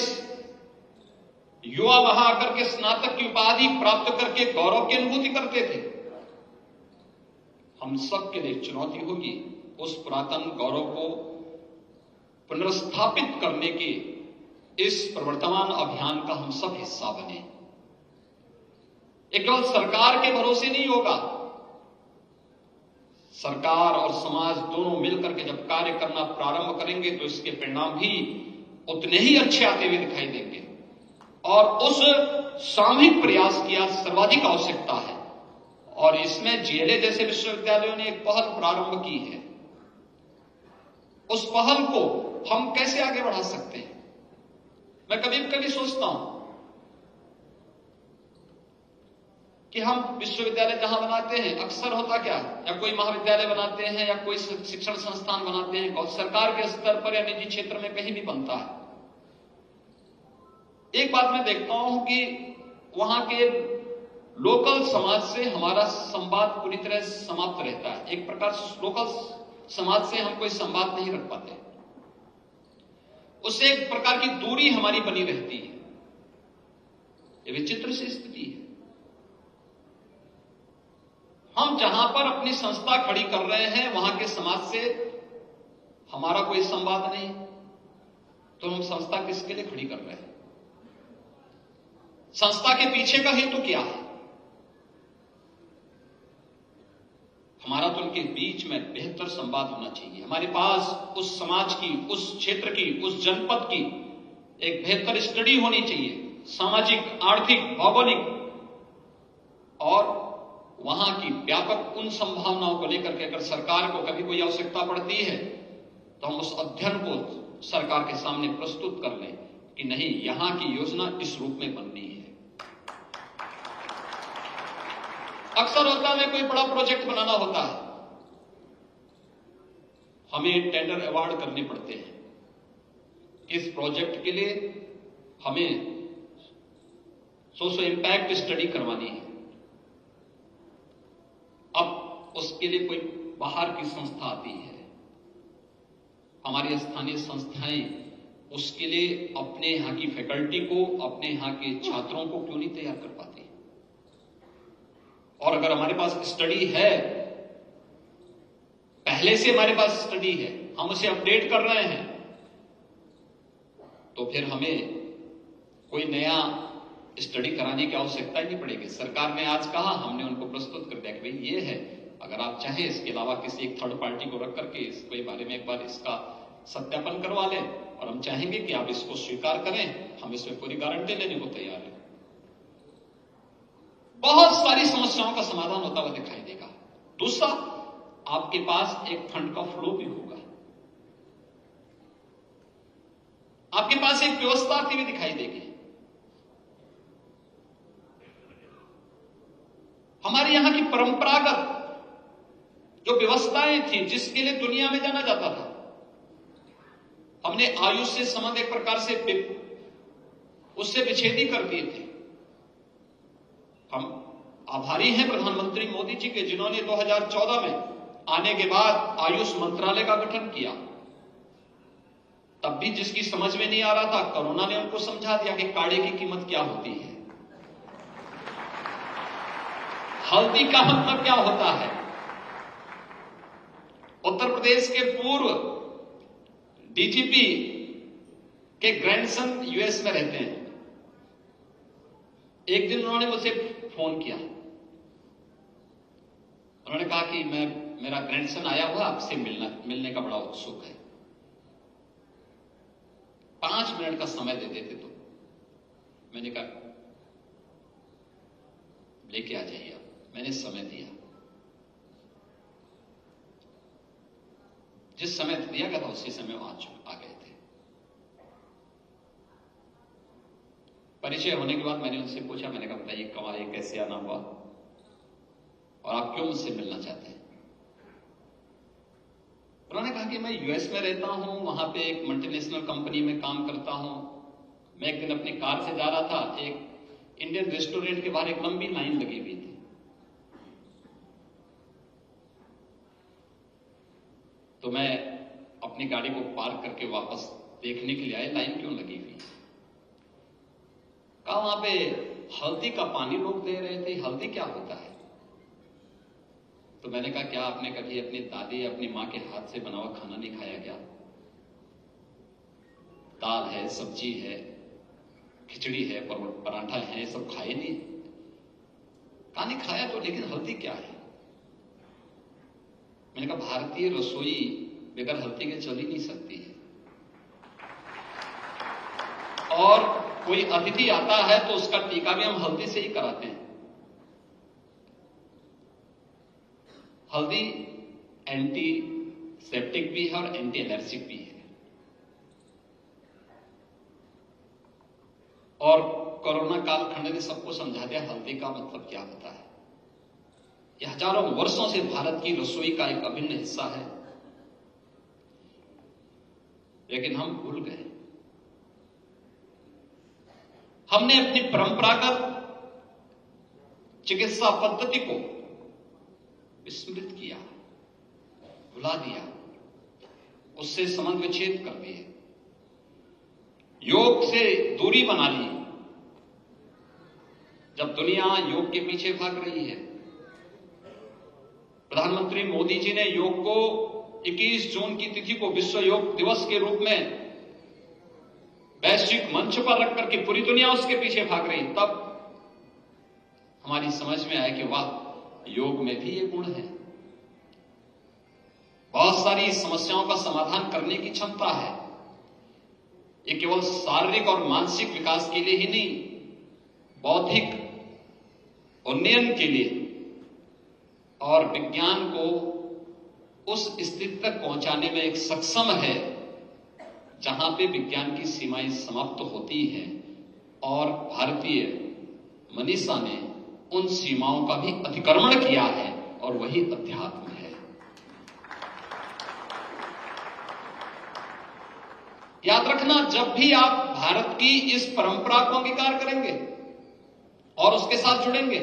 युवा वहां आकर के स्नातक की उपाधि प्राप्त करके गौरव की अनुभूति करते थे। हम सब के लिए चुनौती होगी उस पुरातन गौरव को पुनर्स्थापित करने के इस प्रवर्तमान अभियान का हम सब हिस्सा बने। ये केवल सरकार के भरोसे नहीं होगा, सरकार और समाज दोनों मिलकर के जब कार्य करना प्रारंभ करेंगे तो इसके परिणाम भी उतने ही अच्छे आते हुए दिखाई देंगे। और उस सामूहिक प्रयास की आज सर्वाधिक आवश्यकता है, और इसमें जीएलए जैसे विश्वविद्यालयों ने एक पहल प्रारंभ की है। उस पहल को हम कैसे आगे बढ़ा सकते हैं। मैं कभी कभी सोचता हूं कि हम विश्वविद्यालय जहां बनाते हैं, अक्सर होता क्या है, या कोई महाविद्यालय बनाते हैं या कोई शिक्षण संस्थान बनाते हैं, सरकार के स्तर पर या निजी क्षेत्र में कहीं भी बनता है, एक बात मैं देखता हूं कि वहां के लोकल समाज से हमारा संवाद पूरी तरह समाप्त रहता है। एक प्रकार लोकल समाज से हम कोई संवाद नहीं रख पाते, उससे एक प्रकार की दूरी हमारी बनी रहती है। ये विचित्र सी स्थिति है। हम जहां पर अपनी संस्था खड़ी कर रहे हैं वहां के समाज से हमारा कोई संवाद नहीं, तो हम संस्था किसके लिए खड़ी कर रहे हैं? संस्था के पीछे का हेतु क्या है? हमारा तो उनके बीच में बेहतर संवाद होना चाहिए। हमारे पास उस समाज की, उस क्षेत्र की, उस जनपद की एक बेहतर स्टडी होनी चाहिए, सामाजिक, आर्थिक, भौगोलिक, और वहां की व्यापक उन संभावनाओं को लेकर के अगर सरकार को कभी कोई आवश्यकता पड़ती है तो हम उस अध्ययन को सरकार के सामने प्रस्तुत कर लें कि नहीं, यहां की योजना इस रूप में बननी है। अक्सर होता है कोई बड़ा प्रोजेक्ट बनाना होता है, हमें टेंडर अवार्ड करने पड़ते हैं। इस प्रोजेक्ट के लिए हमें सोशल इंपैक्ट स्टडी करवानी है। अब उसके लिए कोई बाहर की संस्था आती है, हमारी स्थानीय संस्थाएं उसके लिए अपने यहां की फैकल्टी को, अपने यहां के छात्रों को क्यों नहीं तैयार कर पाती? और अगर हमारे पास स्टडी है, पहले से हमारे पास स्टडी है, हम उसे अपडेट कर रहे हैं, तो फिर हमें कोई नया स्टडी कराने की आवश्यकता ही नहीं पड़ेगी। सरकार ने आज कहा, हमने उनको प्रस्तुत कर दिया कि भाई ये है, अगर आप चाहें इसके अलावा किसी एक थर्ड पार्टी को रख करके इसके बारे में एक बार इसका सत्यापन करवा लें, और हम चाहेंगे कि आप इसको स्वीकार करें, हम इसमें पूरी गारंटी लेने को तैयार हैं। बहुत सारी समस्याओं का समाधान होता हुआ दिखाई देगा। दूसरा, आपके पास एक फंड का फ्लो भी होगा, आपके पास एक व्यवस्था आती हुई दिखाई देगी। हमारे यहां की परंपरागत जो व्यवस्थाएं थी, जिसके लिए दुनिया में जाना जाता था, हमने आयुष से संबंध एक प्रकार से उससे विच्छेदी कर दिए थे। हम आभारी हैं प्रधानमंत्री मोदी जी के, जिन्होंने 2014 में आने के बाद आयुष मंत्रालय का गठन किया। तब भी जिसकी समझ में नहीं आ रहा था, कोरोना ने उनको समझा दिया कि काढ़े की कीमत क्या होती है, हल्दी का मतलब क्या होता है। उत्तर प्रदेश के पूर्व डीजीपी के ग्रैंडसन यूएस में रहते हैं। एक दिन उन्होंने मुझसे फोन किया, उन्होंने कहा कि मेरा ग्रैंडसन आया हुआ, आपसे मिलने का बड़ा उत्सुक है, 5 मिनट का समय दे देते तो। मैंने कहा लेके आ जाइए आप। मैंने समय दिया, जिस समय दिया गया था उसी समय वो आ गए थे। परिचय होने के बाद मैंने उनसे पूछा, मैंने कहा बताइए कब आए, कैसे आना हुआ, और आप क्यों मुझसे मिलना चाहते हैं? उन्होंने कहा कि मैं यूएस में रहता हूं, वहां पे एक मल्टीनेशनल कंपनी में काम करता हूं। मैं एक दिन अपनी कार से जा रहा था, एक इंडियन रेस्टोरेंट के बाहर एक लंबी लाइन लगी हुई थी। तो मैं अपनी गाड़ी को पार्क करके वापस देखने के लिए आया, लाइन क्यों लगी हुई। कहा वहां पे हल्दी का पानी लोग दे रहे थे। हल्दी क्या होता है? तो मैंने कहा क्या आपने कभी अपनी दादी या अपनी मां के हाथ से बना हुआ खाना नहीं खाया क्या? दाल है, सब्जी है, खिचड़ी है, पराठा है, सब खाए नहीं? कहा नहीं खाया तो, लेकिन हल्दी क्या है? मैंने कहा भारतीय रसोई बगैर हल्दी के चल ही नहीं सकती है, और कोई अतिथि आता है तो उसका टीका भी हम हल्दी से ही कराते हैं। हल्दी एंटी सेप्टिक भी है और एंटी एलर्जिक भी है। और कोरोना कालखंड ने सबको समझा दिया हल्दी का मतलब क्या होता है। यह हजारों वर्षों से भारत की रसोई का एक अभिन्न हिस्सा है, लेकिन हम भूल गए। हमने अपनी परंपरागत चिकित्सा पद्धति को विस्मृत किया, भुला दिया, उससे संबंध विच्छेद कर दिए, योग से दूरी बना ली। जब दुनिया योग के पीछे भाग रही है, प्रधानमंत्री मोदी जी ने योग को 21 जून की तिथि को विश्व योग दिवस के रूप में वैश्विक मंच पर रखकर के पूरी दुनिया उसके पीछे भाग रही, तब हमारी समझ में आया कि वाह, योग में भी ये गुण है। बहुत सारी समस्याओं का समाधान करने की क्षमता है। ये केवल शारीरिक और मानसिक विकास के लिए ही नहीं, बौद्धिक उन्नयन के लिए और विज्ञान को उस स्थिति तक पहुंचाने में एक सक्षम है जहां पे विज्ञान की सीमाएं समाप्त होती हैं, और भारतीय मनीषा ने उन सीमाओं का भी अतिक्रमण किया है, और वही अध्यात्म है। याद रखना, जब भी आप भारत की इस परंपरा को अंगीकार करेंगे और उसके साथ जुड़ेंगे,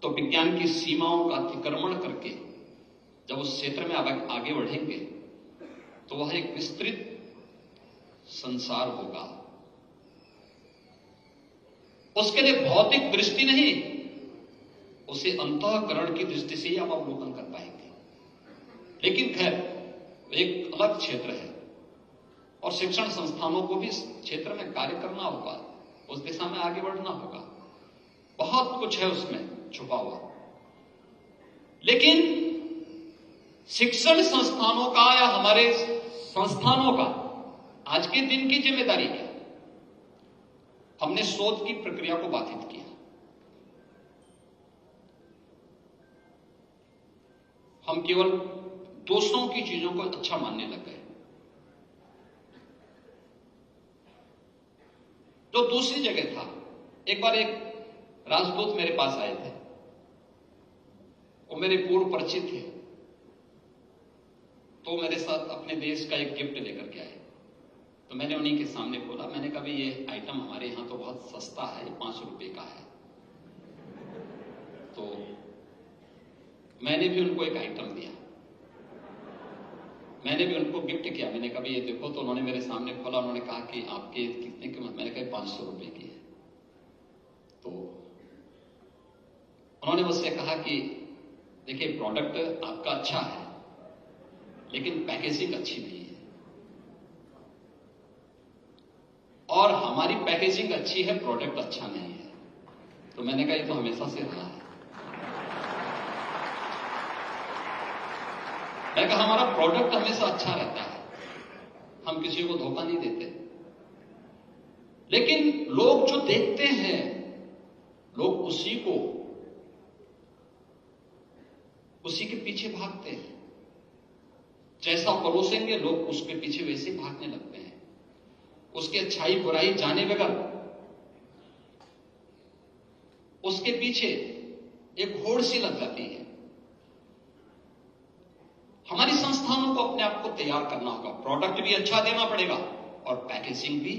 तो विज्ञान की सीमाओं का अतिक्रमण करके जब उस क्षेत्र में आगे बढ़ेंगे तो वह एक विस्तृत संसार होगा। उसके लिए भौतिक दृष्टि नहीं, उसे अंतःकरण की दृष्टि से ही आप अवलोकन कर पाएंगे। लेकिन खैर, एक अलग क्षेत्र है और शिक्षण संस्थानों को भी इस क्षेत्र में कार्य करना होगा, उस दिशा में आगे बढ़ना होगा। बहुत कुछ है उसमें छुपा हुआ। लेकिन शिक्षण संस्थानों का या हमारे संस्थानों का आज के दिन की जिम्मेदारी क्या? हमने शोध की प्रक्रिया को बाधित किया। हम केवल दूसरों की चीजों को अच्छा मानने लग गए। जो दूसरी जगह था, एक बार एक राजदूत मेरे पास आए थे, वो मेरे पूर्व परिचित थे, तो मेरे साथ अपने देश का एक गिफ्ट लेकर के आए। तो मैंने उन्हीं के सामने बोला, मैंने कहा ये आइटम हमारे यहां तो बहुत सस्ता है, 5 रुपए का है। तो मैंने भी उनको एक आइटम दिया, मैंने भी उनको गिफ्ट किया। मैंने कहा ये देखो, तो उन्होंने मेरे सामने खोला, उन्होंने कहा कि आपके कितने कीमत? मैंने कहा 500 रुपए की है। तो उन्होंने मुझसे कहा कि देखिए, प्रोडक्ट आपका अच्छा है लेकिन पैकेजिंग अच्छी नहीं है, और हमारी पैकेजिंग अच्छी है, प्रोडक्ट अच्छा नहीं है। तो मैंने कहा ये तो हमेशा से रहा है। मैंने कहा हमारा प्रोडक्ट हमेशा अच्छा रहता है, हम किसी को धोखा नहीं देते। लेकिन लोग जो देखते हैं, लोग उसी के पीछे भागते हैं। जैसा परोसेंगे लोग उसके पीछे वैसे भागने लगते हैं। उसकी अच्छाई बुराई जाने बगैर उसके पीछे एक होड़ सी लग जाती है। हमारी संस्थानों को अपने आप को तैयार करना होगा, प्रोडक्ट भी अच्छा देना पड़ेगा और पैकेजिंग भी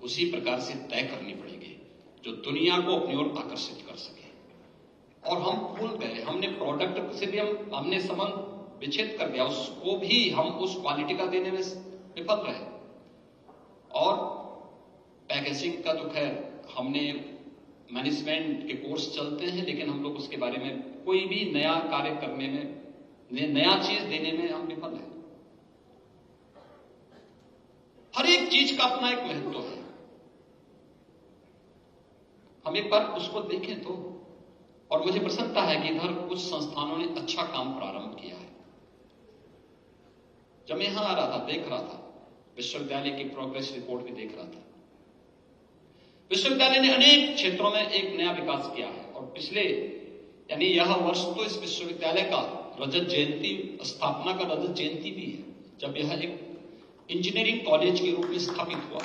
उसी प्रकार से तय करनी पड़ेगी जो दुनिया को अपनी ओर आकर्षित कर सके। और हम भूल गए, हमने प्रोडक्ट से भी हमने संबंध विच्छेद कर दिया, उसको भी हम उस क्वालिटी का देने में विफल रहे। और पैकेजिंग का तो खैर, हमने मैनेजमेंट के कोर्स चलते हैं, लेकिन हम लोग उसके बारे में कोई भी नया कार्य करने में, नया चीज देने में हम विफल हैं। हर एक चीज का अपना एक महत्व है, हम एक बार उसको देखें तो। और मुझे प्रसन्नता है कि इधर कुछ संस्थानों ने अच्छा काम प्रारंभ किया है। जब मैं यहां आ रहा था, देख रहा था, विश्वविद्यालय की प्रोग्रेस रिपोर्ट भी देख रहा था। विश्वविद्यालय ने अनेक क्षेत्रों में एक नया विकास किया है, और पिछले यानी यह वर्ष तो इस विश्वविद्यालय का रजत जयंती, स्थापना का रजत जयंती भी है, जब यह एक इंजीनियरिंग कॉलेज के रूप में स्थापित हुआ।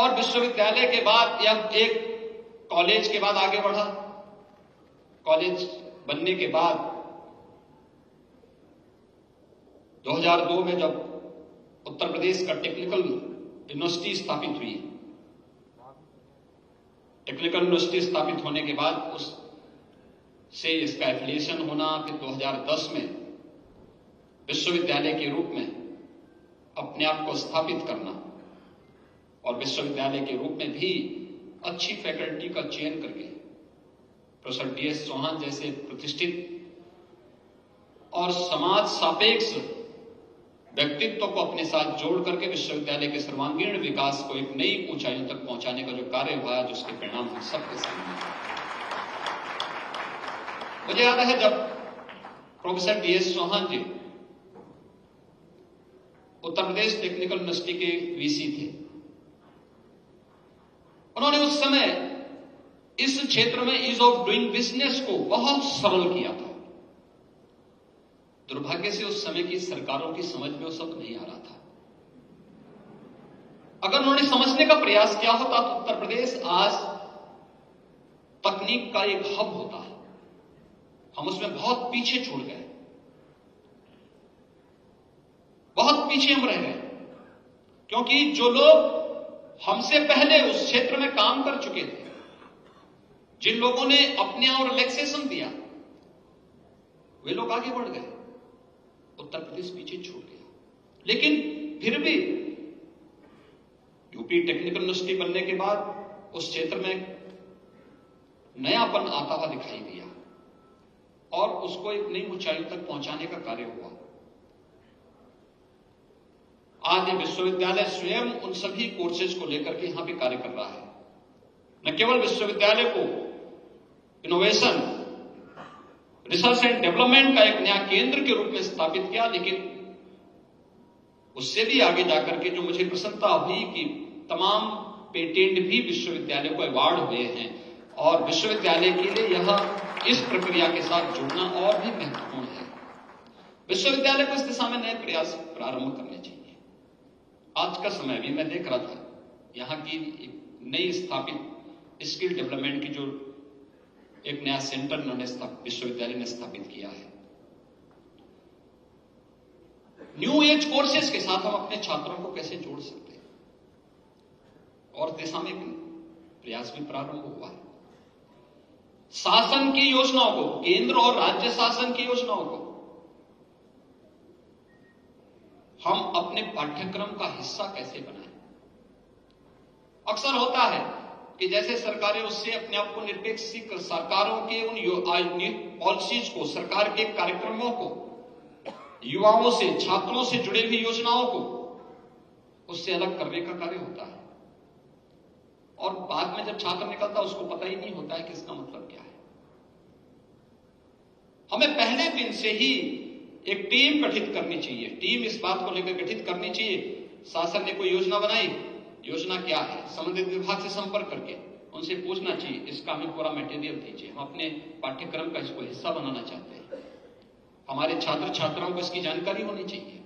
और विश्वविद्यालय के बाद यह एक कॉलेज के बाद आगे बढ़ा। कॉलेज बनने के बाद 2002 में जब उत्तर प्रदेश का टेक्निकल यूनिवर्सिटी स्थापित हुई, टेक्निकल यूनिवर्सिटी स्थापित होने के बाद उससे इसका एफिलिएशन होना, फिर 2010 में विश्वविद्यालय के रूप में अपने आप को स्थापित करना और विश्वविद्यालय के रूप में भी अच्छी फैकल्टी का चयन करके प्रोफेसर DS चौहान जैसे प्रतिष्ठित और समाज सापेक्ष व्यक्तित्व को अपने साथ जोड़ करके विश्वविद्यालय के सर्वांगीण विकास को एक नई ऊंचाइयों तक पहुंचाने का जो कार्य हुआ है, जिसके परिणाम हम सबके सामने। मुझे याद है जब प्रोफेसर DS चौहान जी उत्तर प्रदेश टेक्निकल यूनिवर्सिटी के VC थे, उन्होंने उस समय इस क्षेत्र में ईज ऑफ डूइंग बिजनेस को बहुत सरल किया था। दुर्भाग्य से उस समय की सरकारों की समझ में वो सब नहीं आ रहा था। अगर उन्होंने समझने का प्रयास किया होता तो उत्तर प्रदेश आज तकनीक का एक हब होता है। हम उसमें बहुत पीछे छूट गए, बहुत पीछे हम रह गए, क्योंकि जो लोग हमसे पहले उस क्षेत्र में काम कर चुके थे, जिन लोगों ने अपने और रिलैक्सेशन दिया, वे लोग आगे बढ़ गए, उत्तर प्रदेश पीछे छूट गया। लेकिन फिर भी यूपी टेक्निकल यूनिवर्सिटी बनने के बाद उस क्षेत्र में नयापन आता हुआ दिखाई दिया और उसको एक नई ऊंचाई तक पहुंचाने का कार्य हुआ। आज ये विश्वविद्यालय स्वयं उन सभी कोर्सेज को लेकर के यहां पे कार्य कर रहा है। न केवल विश्वविद्यालय को इनोवेशन, रिसर्च एंड डेवलपमेंट का एक नया केंद्र के रूप में स्थापित किया, लेकिन उससे भी आगे जाकर के जो मुझे प्रसन्नता हुई कि तमाम पेटेंट भी विश्वविद्यालय को अवार्ड हुए हैं और विश्वविद्यालय के लिए यह इस प्रक्रिया के साथ जुड़ना और भी महत्वपूर्ण है। विश्वविद्यालय को इस दिशा में नए प्रयास प्रारंभ करने चाहिए। आज का समय भी मैं देख रहा था, यहां की एक नई स्थापित स्किल डेवलपमेंट की जो एक नया सेंटर उन्होंने विश्वविद्यालय ने स्थापित किया है। न्यू एज कोर्सेज के साथ हम अपने छात्रों को कैसे जोड़ सकते हैं, और दिशा में प्रयास भी प्रारंभ हुआ है। शासन की योजनाओं को, केंद्र और राज्य शासन की योजनाओं को हम अपने पाठ्यक्रम का हिस्सा कैसे बनाएं। अक्सर होता है कि जैसे सरकारें उससे अपने आप को निरपेक्ष कर, सरकारों के उन पॉलिसीज को, सरकार के कार्यक्रमों को, युवाओं से, छात्रों से जुड़े हुई योजनाओं को उससे अलग करने का कार्य होता है, और बाद में जब छात्र निकलता उसको पता ही नहीं होता है कि इसका मतलब क्या है। हमें पहले दिन से ही एक टीम गठित करनी चाहिए। टीम इस बात को लेकर गठित करनी चाहिए, शासन ने कोई योजना बनाई, योजना क्या है, संबंधित विभाग से संपर्क करके उनसे पूछना चाहिए, इसका हमें पूरा मटेरियल दीजिए, हम अपने पाठ्यक्रम का इसको हिस्सा बनाना चाहते हैं। हमारे छात्र छात्राओं को इसकी जानकारी होनी चाहिए।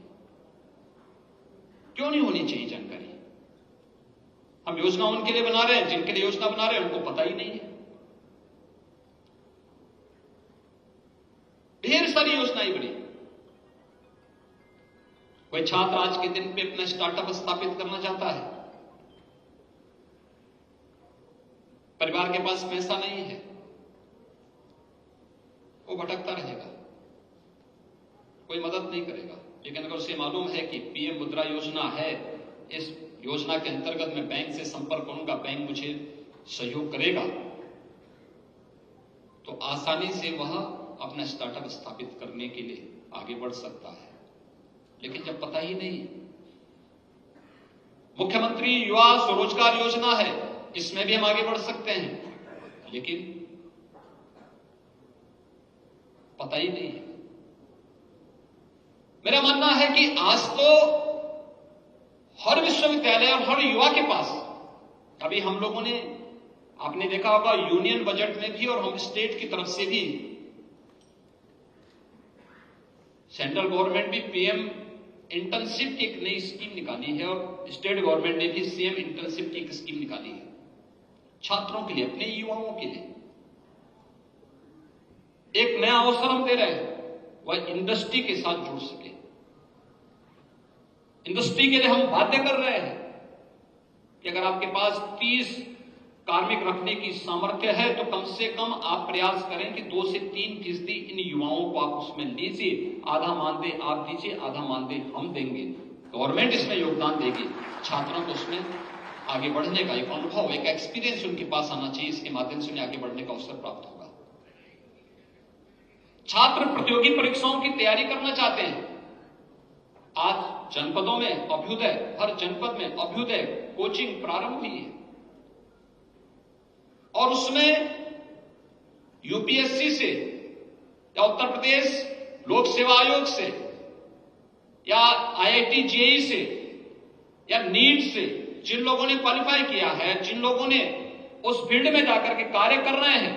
क्यों नहीं होनी चाहिए जानकारी? हम योजना उनके लिए बना रहे हैं जिनके लिए योजना बना रहे हैं उनको पता ही नहीं है। ढेर सारी योजनाएं बनी। कोई छात्र आज के दिन पे अपना स्टार्टअप स्थापित करना चाहता है, परिवार के पास पैसा नहीं है, वो भटकता रहेगा, कोई मदद नहीं करेगा। लेकिन अगर उसे मालूम है कि PM मुद्रा योजना है, इस योजना के अंतर्गत मैं बैंक से संपर्क करूंगा, बैंक मुझे सहयोग करेगा, तो आसानी से वह अपना स्टार्टअप स्थापित करने के लिए आगे बढ़ सकता है। लेकिन जब पता ही नहीं, मुख्यमंत्री युवा स्वरोजगार योजना है, इसमें भी हम आगे बढ़ सकते हैं, लेकिन पता ही नहीं है। मेरा मानना है कि आज तो हर विश्वविद्यालय और हर युवा के पास, अभी हम लोगों ने, आपने देखा होगा यूनियन बजट में भी और हम स्टेट की तरफ से भी, सेंट्रल गवर्नमेंट भी PM इंटर्नशिप की एक नई स्कीम निकाली है और स्टेट गवर्नमेंट ने भी सेम इंटर्नशिप की एक स्कीम निकाली है छात्रों के लिए, अपने युवाओं के लिए। एक नया अवसर हम दे रहे हैं, वह इंडस्ट्री के साथ जुड़ सके। इंडस्ट्री के लिए हम बाध्य कर रहे हैं कि अगर आपके पास 30 कार्मिक रखने की सामर्थ्य है तो कम से कम आप प्रयास करें कि 2 से 3% इन युवाओं को आप उसमें लीजिए। आधा मानदेय आप दीजिए, आधा मानदेय हम देंगे, गवर्नमेंट इसमें योगदान देगी। छात्रों को उसमें आगे बढ़ने का एक अनुभव, एक एक्सपीरियंस उनके पास आना चाहिए। इसके माध्यम से उन्हें आगे बढ़ने का अवसर प्राप्त होगा। छात्र प्रतियोगी परीक्षाओं की तैयारी करना चाहते हैं। आज जनपदों में अभ्युदय, हर जनपद में अभ्युदय कोचिंग प्रारंभ हुई है और उसमें यूपीएससी से या उत्तर प्रदेश लोक सेवा आयोग से या आईआईटी जेईई से या नीट से जिन लोगों ने क्वालिफाई किया है, जिन लोगों ने उस फील्ड में जाकर के कार्य कर रहे हैं,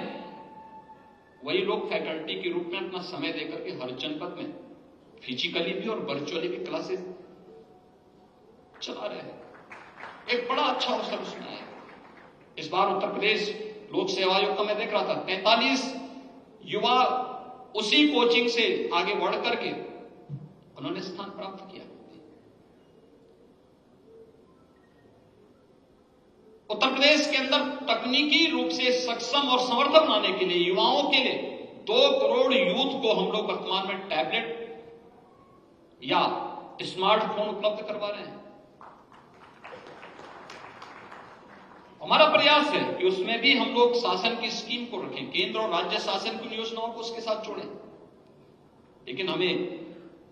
वही लोग फैकल्टी के रूप में अपना समय देकर के हर जनपद में फिजिकली भी और वर्चुअली भी क्लासेस चला रहे हैं। एक बड़ा अच्छा अवसर उसमें है। इस बार उत्तर प्रदेश लोक सेवा आयोग का मैं देख रहा था, 43 युवा उसी कोचिंग से आगे बढ़ करके उन्होंने स्थान प्राप्त किया। उत्तर प्रदेश के अंदर तकनीकी रूप से सक्षम और समर्थ बनाने के लिए, युवाओं के लिए 2 करोड़ यूथ को हम लोग वर्तमान में टैबलेट या स्मार्टफोन उपलब्ध करवा रहे हैं। हमारा प्रयास है कि उसमें भी हम लोग शासन की स्कीम को रखें, केंद्र और राज्य शासन की योजनाओं को उसके साथ जोड़ें, लेकिन हमें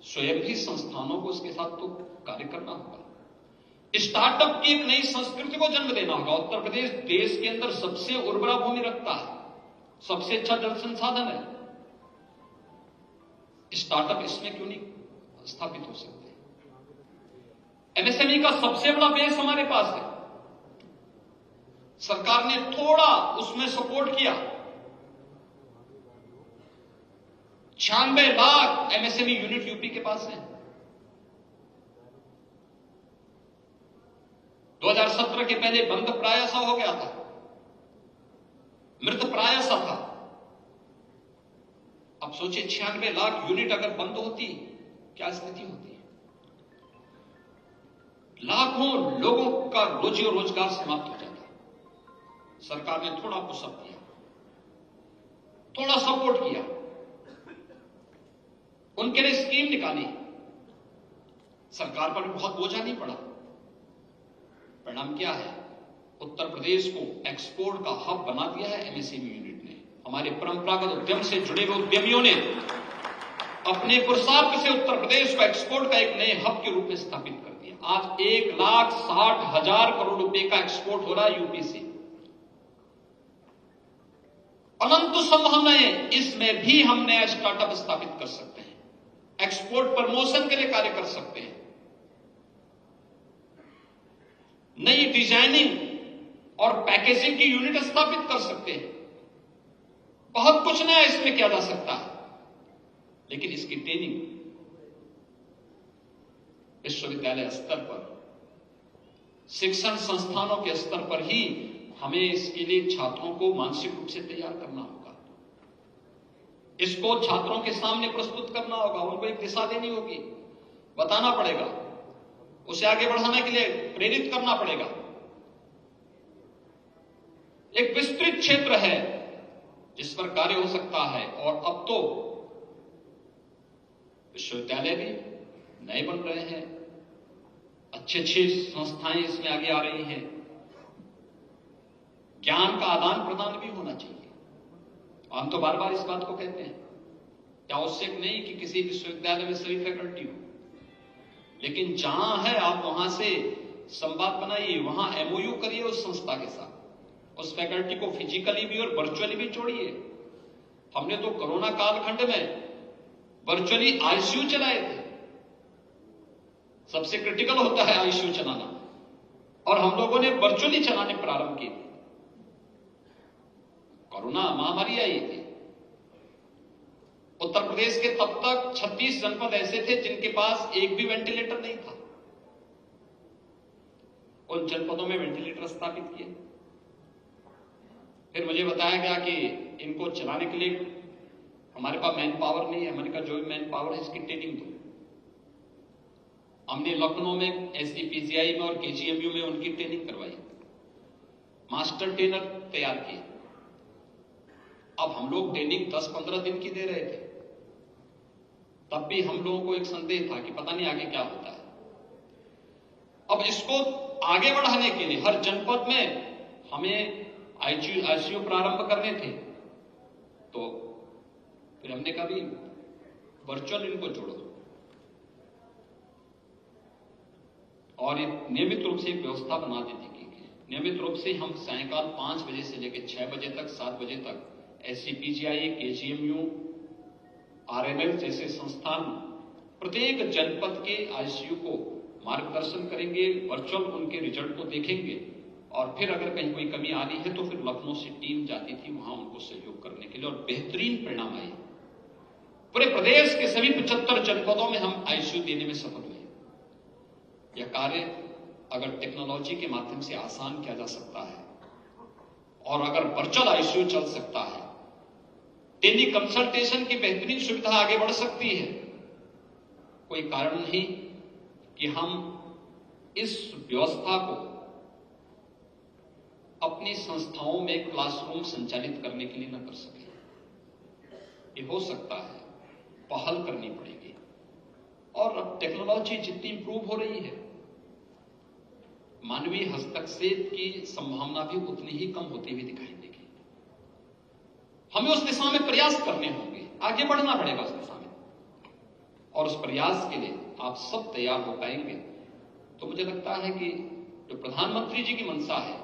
स्वयं भी संस्थानों को उसके साथ तो कार्य करना होगा। स्टार्टअप की एक नई संस्कृति को जन्म देना होगा। उत्तर प्रदेश देश के अंदर सबसे उर्वरा भूमि रखता है, सबसे अच्छा जल संसाधन है। स्टार्टअप इसमें क्यों नहीं स्थापित हो सकते? एमएसएमई का सबसे बड़ा बेस हमारे पास है। सरकार ने थोड़ा उसमें सपोर्ट किया। 96 लाख एमएसएमई यूनिट यूपी के पास है। 2017 के पहले बंद प्राय सा हो गया था, मृत प्राय सा था। अब सोचिए 96 लाख यूनिट अगर बंद होती, क्या स्थिति होती? लाखों लोगों का रोजी और रोजगार समाप्त हो जाता। सरकार ने थोड़ा पुशअप किया, थोड़ा सपोर्ट किया, उनके लिए स्कीम निकाली। सरकार पर बहुत बोझा नहीं पड़ा। परिणाम क्या है? उत्तर प्रदेश को एक्सपोर्ट का हब बना दिया है एमएसएमई यूनिट ने। हमारे परंपरागत उद्यम से जुड़े हुए उद्यमियों ने अपने पुरुषार्थ से उत्तर प्रदेश को एक्सपोर्ट का एक नए हब के रूप में स्थापित कर दिया। आज 1,60,000 करोड़ रुपए का एक्सपोर्ट हो रहा है यूपी से। अनंत संभावनाएं, इसमें भी हम नया स्टार्टअप स्थापित कर सकते हैं, एक्सपोर्ट प्रमोशन के लिए कार्य कर सकते हैं, नई डिजाइनिंग और पैकेजिंग की यूनिट स्थापित कर सकते हैं। बहुत कुछ नया इसमें किया जा सकता है, लेकिन इसकी ट्रेनिंग विश्वविद्यालय स्तर पर, शिक्षण संस्थानों के स्तर पर ही हमें इसके लिए छात्रों को मानसिक रूप से तैयार करना होगा। इसको छात्रों के सामने प्रस्तुत करना होगा, उनको एक दिशा देनी होगी, बताना पड़ेगा, उसे आगे बढ़ाने के लिए प्रेरित करना पड़ेगा। एक विस्तृत क्षेत्र है जिस पर कार्य हो सकता है, और अब तो विश्वविद्यालय भी नए बन रहे हैं, अच्छे अच्छे संस्थाएं इसमें आगे आ रही हैं। ज्ञान का आदान प्रदान भी होना चाहिए। हम तो बार बार इस बात को कहते हैं, क्या आवश्यक नहीं कि किसी विश्वविद्यालय में सभी फैकल्टी हो, लेकिन जहां है आप वहां से संवाद बनाइए, वहां एमओयू करिए उस संस्था के साथ, उस फैकल्टी को फिजिकली भी और वर्चुअली भी जोड़िए। हमने तो कोरोना कालखंड में वर्चुअली आईसीयू चलाए थे। सबसे क्रिटिकल होता है आईसीयू चलाना, और हम लोगों ने वर्चुअली चलाने प्रारंभ किए। कोरोना महामारी आई थी, उत्तर उत्तर प्रदेश के तब तक 36 जनपद ऐसे थे जिनके पास एक भी वेंटिलेटर नहीं था। उन जनपदों में वेंटिलेटर स्थापित किए। फिर मुझे बताया गया कि इनको चलाने के लिए हमारे पास मैन पावर नहीं है। मैंने कहा जो भी मैन पावर है इसकी ट्रेनिंग दो। हमने लखनऊ में SDPGI में और KGMU में उनकी ट्रेनिंग करवाई, मास्टर ट्रेनर तैयार किए। अब हम लोग ट्रेनिंग 10-15 दिन की दे रहे थे, तब भी हम लोगों को एक संदेह था कि पता नहीं आगे क्या होता है। अब इसको आगे बढ़ाने के लिए हर जनपद में हमें ICU प्रारंभ करने थे, तो फिर हमने कहा भी वर्चुअल इनको जोड़ो और एक नियमित रूप से एक व्यवस्था बना दी थी कि नियमित रूप से हम सायंकाल 5 बजे से लेकर 6 बजे तक 7 बजे तक SCPGI, KGMU, RML जैसे संस्थान प्रत्येक जनपद के ICU को मार्गदर्शन करेंगे, वर्चुअल उनके रिजल्ट को देखेंगे और फिर अगर कहीं कोई कमी आ रही है तो फिर लखनऊ से टीम जाती थी वहां उनको सहयोग करने के लिए और बेहतरीन परिणाम आए। पूरे प्रदेश के सभी 75 जनपदों में हम ICU देने में सफल हुए। यह कार्य अगर टेक्नोलॉजी के माध्यम से आसान किया जा सकता है और अगर वर्चुअल ICU चल सकता है, टेली कंसल्टेशन की बेहतरीन सुविधा आगे बढ़ सकती है, कोई कारण नहीं कि हम इस व्यवस्था को अपनी संस्थाओं में क्लासरूम संचालित करने के लिए न कर सके। ये हो सकता है, पहल करनी पड़ेगी। और अब टेक्नोलॉजी जितनी इंप्रूव हो रही है, मानवीय हस्तक्षेप की संभावना भी उतनी ही कम होती हुई दिखाई देगी। हमें उस दिशा में प्रयास करने होंगे, आगे बढ़ना पड़ेगा उस दिशा में, और उस प्रयास के लिए आप सब तैयार हो पाएंगे। तो मुझे लगता है कि जो प्रधानमंत्री जी की मंशा है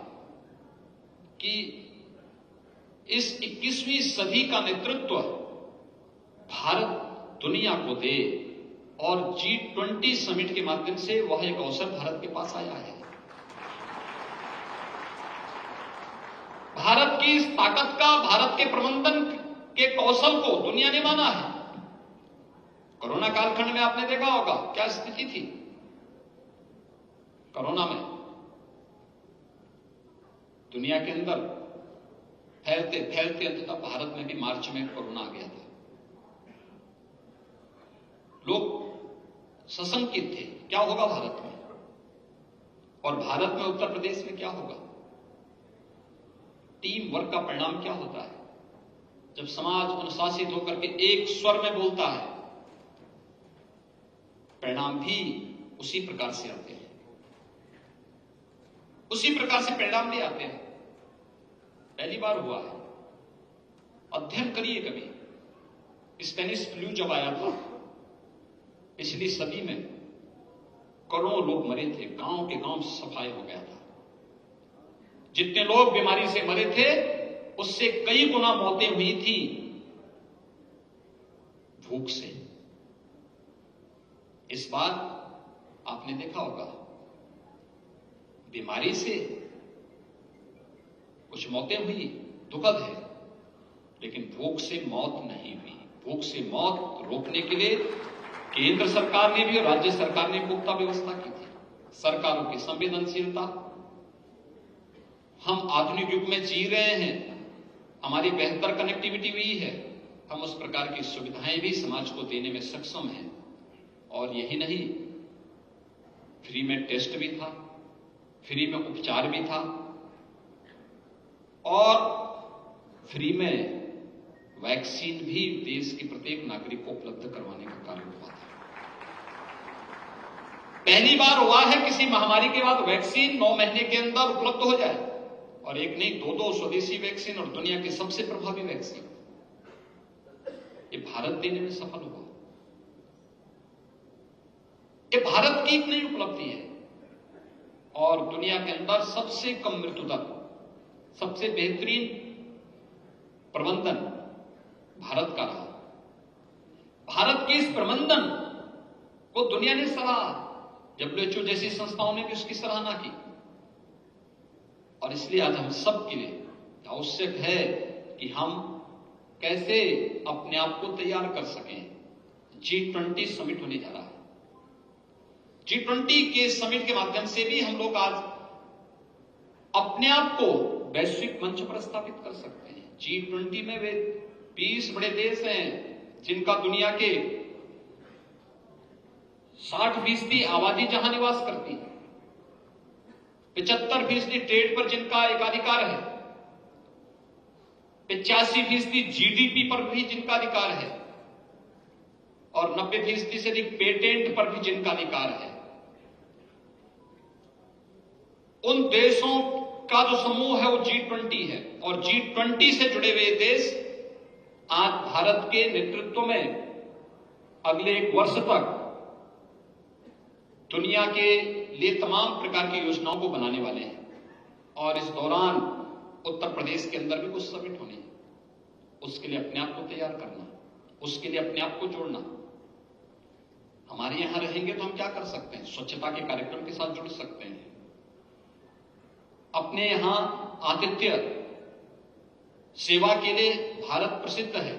कि इस 21वीं सदी का नेतृत्व भारत दुनिया को दे और G20 समिट के माध्यम से वह एक अवसर भारत के पास आया है। भारत की इस ताकत का, भारत के प्रबंधन के कौशल को दुनिया ने माना है। कोरोना कालखंड में आपने देखा होगा क्या स्थिति थी। कोरोना में दुनिया के अंदर फैलते फैलते अंततः भारत में भी मार्च में कोरोना आ गया था। लोग सशंकित थे क्या होगा भारत में, और भारत में उत्तर प्रदेश में क्या होगा। टीम वर्क का परिणाम क्या होता है जब समाज अनुशासित होकर के एक स्वर में बोलता है, परिणाम भी उसी प्रकार से आते हैं, उसी प्रकार से परिणाम भी आते हैं। पहली बार हुआ है, अध्ययन करिए कभी स्पेनिश फ्लू जब आया था पिछली सदी में, करोड़ों लोग मरे थे, गांव के गांव सफाई हो गया था। जितने लोग बीमारी से मरे थे उससे कई गुना मौतें हुई थी भूख से। इस बार आपने देखा होगा बीमारी से कुछ मौतें हुई, दुखद है, लेकिन भूख से मौत नहीं हुई। भूख से मौत रोकने के लिए केंद्र सरकार ने भी और राज्य सरकार ने पुख्ता व्यवस्था की थी। सरकारों की संवेदनशीलता, हम आधुनिक युग में जी रहे हैं, हमारी बेहतर कनेक्टिविटी हुई है, हम उस प्रकार की सुविधाएं भी समाज को देने में सक्षम हैं। और यही नहीं, फ्री में टेस्ट भी था, फ्री में उपचार भी था और फ्री में वैक्सीन भी देश के प्रत्येक नागरिक को उपलब्ध करवाने का कार्य हुआ था। पहली बार हुआ है किसी महामारी के बाद वैक्सीन 9 महीने के अंदर उपलब्ध हो जाए, और एक नहीं 2 स्वदेशी वैक्सीन और दुनिया की सबसे प्रभावी वैक्सीन, ये भारत देने में सफल हुआ। ये भारत की एक नई उपलब्धि है और दुनिया के अंदर सबसे कम मृत्यु दर, सबसे बेहतरीन प्रबंधन भारत का रहा। भारत के इस प्रबंधन को दुनिया ने सराहा, WHO जैसी संस्थाओं ने भी उसकी सराहना की। और इसलिए आज हम सब के लिए आवश्यक है कि हम कैसे अपने आप को तैयार कर सकें। G20 समिट होने जा रहा है। G20 के समिट के माध्यम से भी हम लोग आज अपने आप को वैश्विक मंच पर स्थापित कर सकते हैं। G20 में वे 20 बड़े देश हैं जिनका दुनिया के 60% आबादी जहां निवास करती है, 75% ट्रेड पर जिनका एकाधिकार है, 85% जीडीपी पर भी जिनका अधिकार है और 90% से अधिक पेटेंट पर भी जिनका अधिकार है। उन देशों का जो समूह है वो G20 है और G20 से जुड़े हुए देश आज भारत के नेतृत्व में अगले 1 वर्ष तक दुनिया के लिए तमाम प्रकार की योजनाओं को बनाने वाले हैं और इस दौरान उत्तर प्रदेश के अंदर भी कुछ समिट होने हैं। उसके लिए अपने आप को तैयार करना, उसके लिए अपने आप को जोड़ना। हमारे यहां रहेंगे तो हम क्या कर सकते हैं? स्वच्छता के कार्यक्रम के साथ जुड़ सकते हैं। अपने यहां आतिथ्य सेवा के लिए भारत प्रसिद्ध है,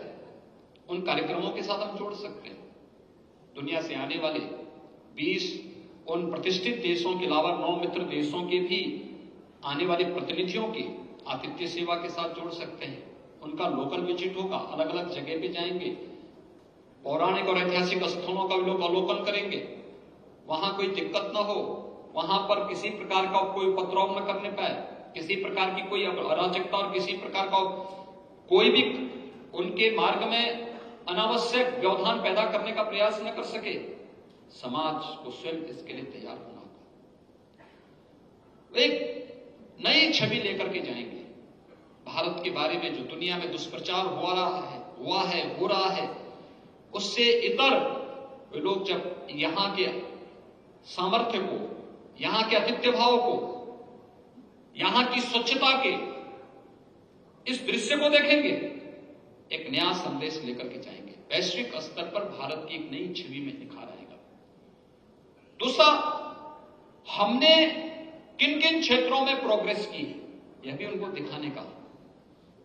उन कार्यक्रमों के साथ हम जोड़ सकते हैं। दुनिया से आने वाले 20 उन प्रतिष्ठित देशों के अलावा 9 मित्र देशों के भी आने वाले प्रतिनिधियों की आतिथ्य सेवा के साथ जोड़ सकते हैं। उनका लोकल विजिट होगा, अलग अलग जगह पे जाएंगे, पौराणिक और ऐतिहासिक स्थलों का भी लोग अवलोकन करेंगे। वहां कोई दिक्कत ना हो, वहां पर किसी प्रकार का कोई उपद्रव न करने पाए, किसी प्रकार की कोई अराजकता और किसी प्रकार का कोई भी उनके मार्ग में अनावश्यक व्यवधान पैदा करने का प्रयास न कर सके। समाज को स्वयं इसके लिए तैयार होना होगा। एक नई छवि लेकर के जाएंगे भारत के बारे में। जो दुनिया में दुष्प्रचार हो रहा है, उससे इतर लोग जब यहां के सामर्थ्य को, यहां के आतिथ्य भाव को, यहां की स्वच्छता के इस दृश्य को देखेंगे, एक नया संदेश लेकर के जाएंगे। वैश्विक स्तर पर भारत की एक नई छवि में निखार आएगा। दूसरा, हमने किन किन क्षेत्रों में प्रोग्रेस की है, यह भी उनको दिखाने का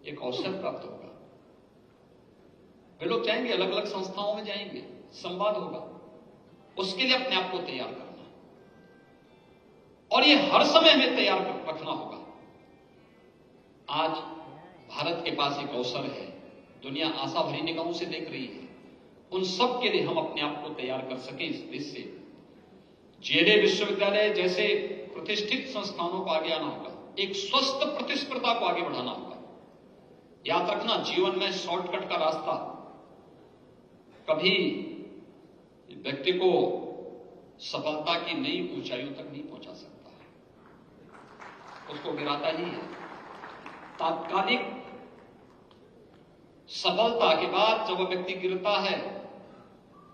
एक अवसर प्राप्त होगा। वे लोग जाएंगे, अलग अलग संस्थाओं में जाएंगे, संवाद होगा। उसके लिए अपने आप को तैयार करना है और ये हर समय हमें तैयार रखना होगा। आज भारत के पास एक अवसर है, दुनिया आशा भरी निगाहों से देख रही है। उन सब के लिए हम अपने आप को तैयार कर सकें। इस देश से जेडे विश्वविद्यालय जैसे प्रतिष्ठित संस्थानों को आगे आना होगा, एक स्वस्थ प्रतिस्पर्धा को आगे बढ़ाना होगा। याद रखना, जीवन में शॉर्टकट का रास्ता कभी व्यक्ति को सफलता की नई ऊंचाइयों तक नहीं पहुंचा सकता, उसको गिराता ही है। तात्कालिक सफलता के बाद जब वह व्यक्ति गिरता है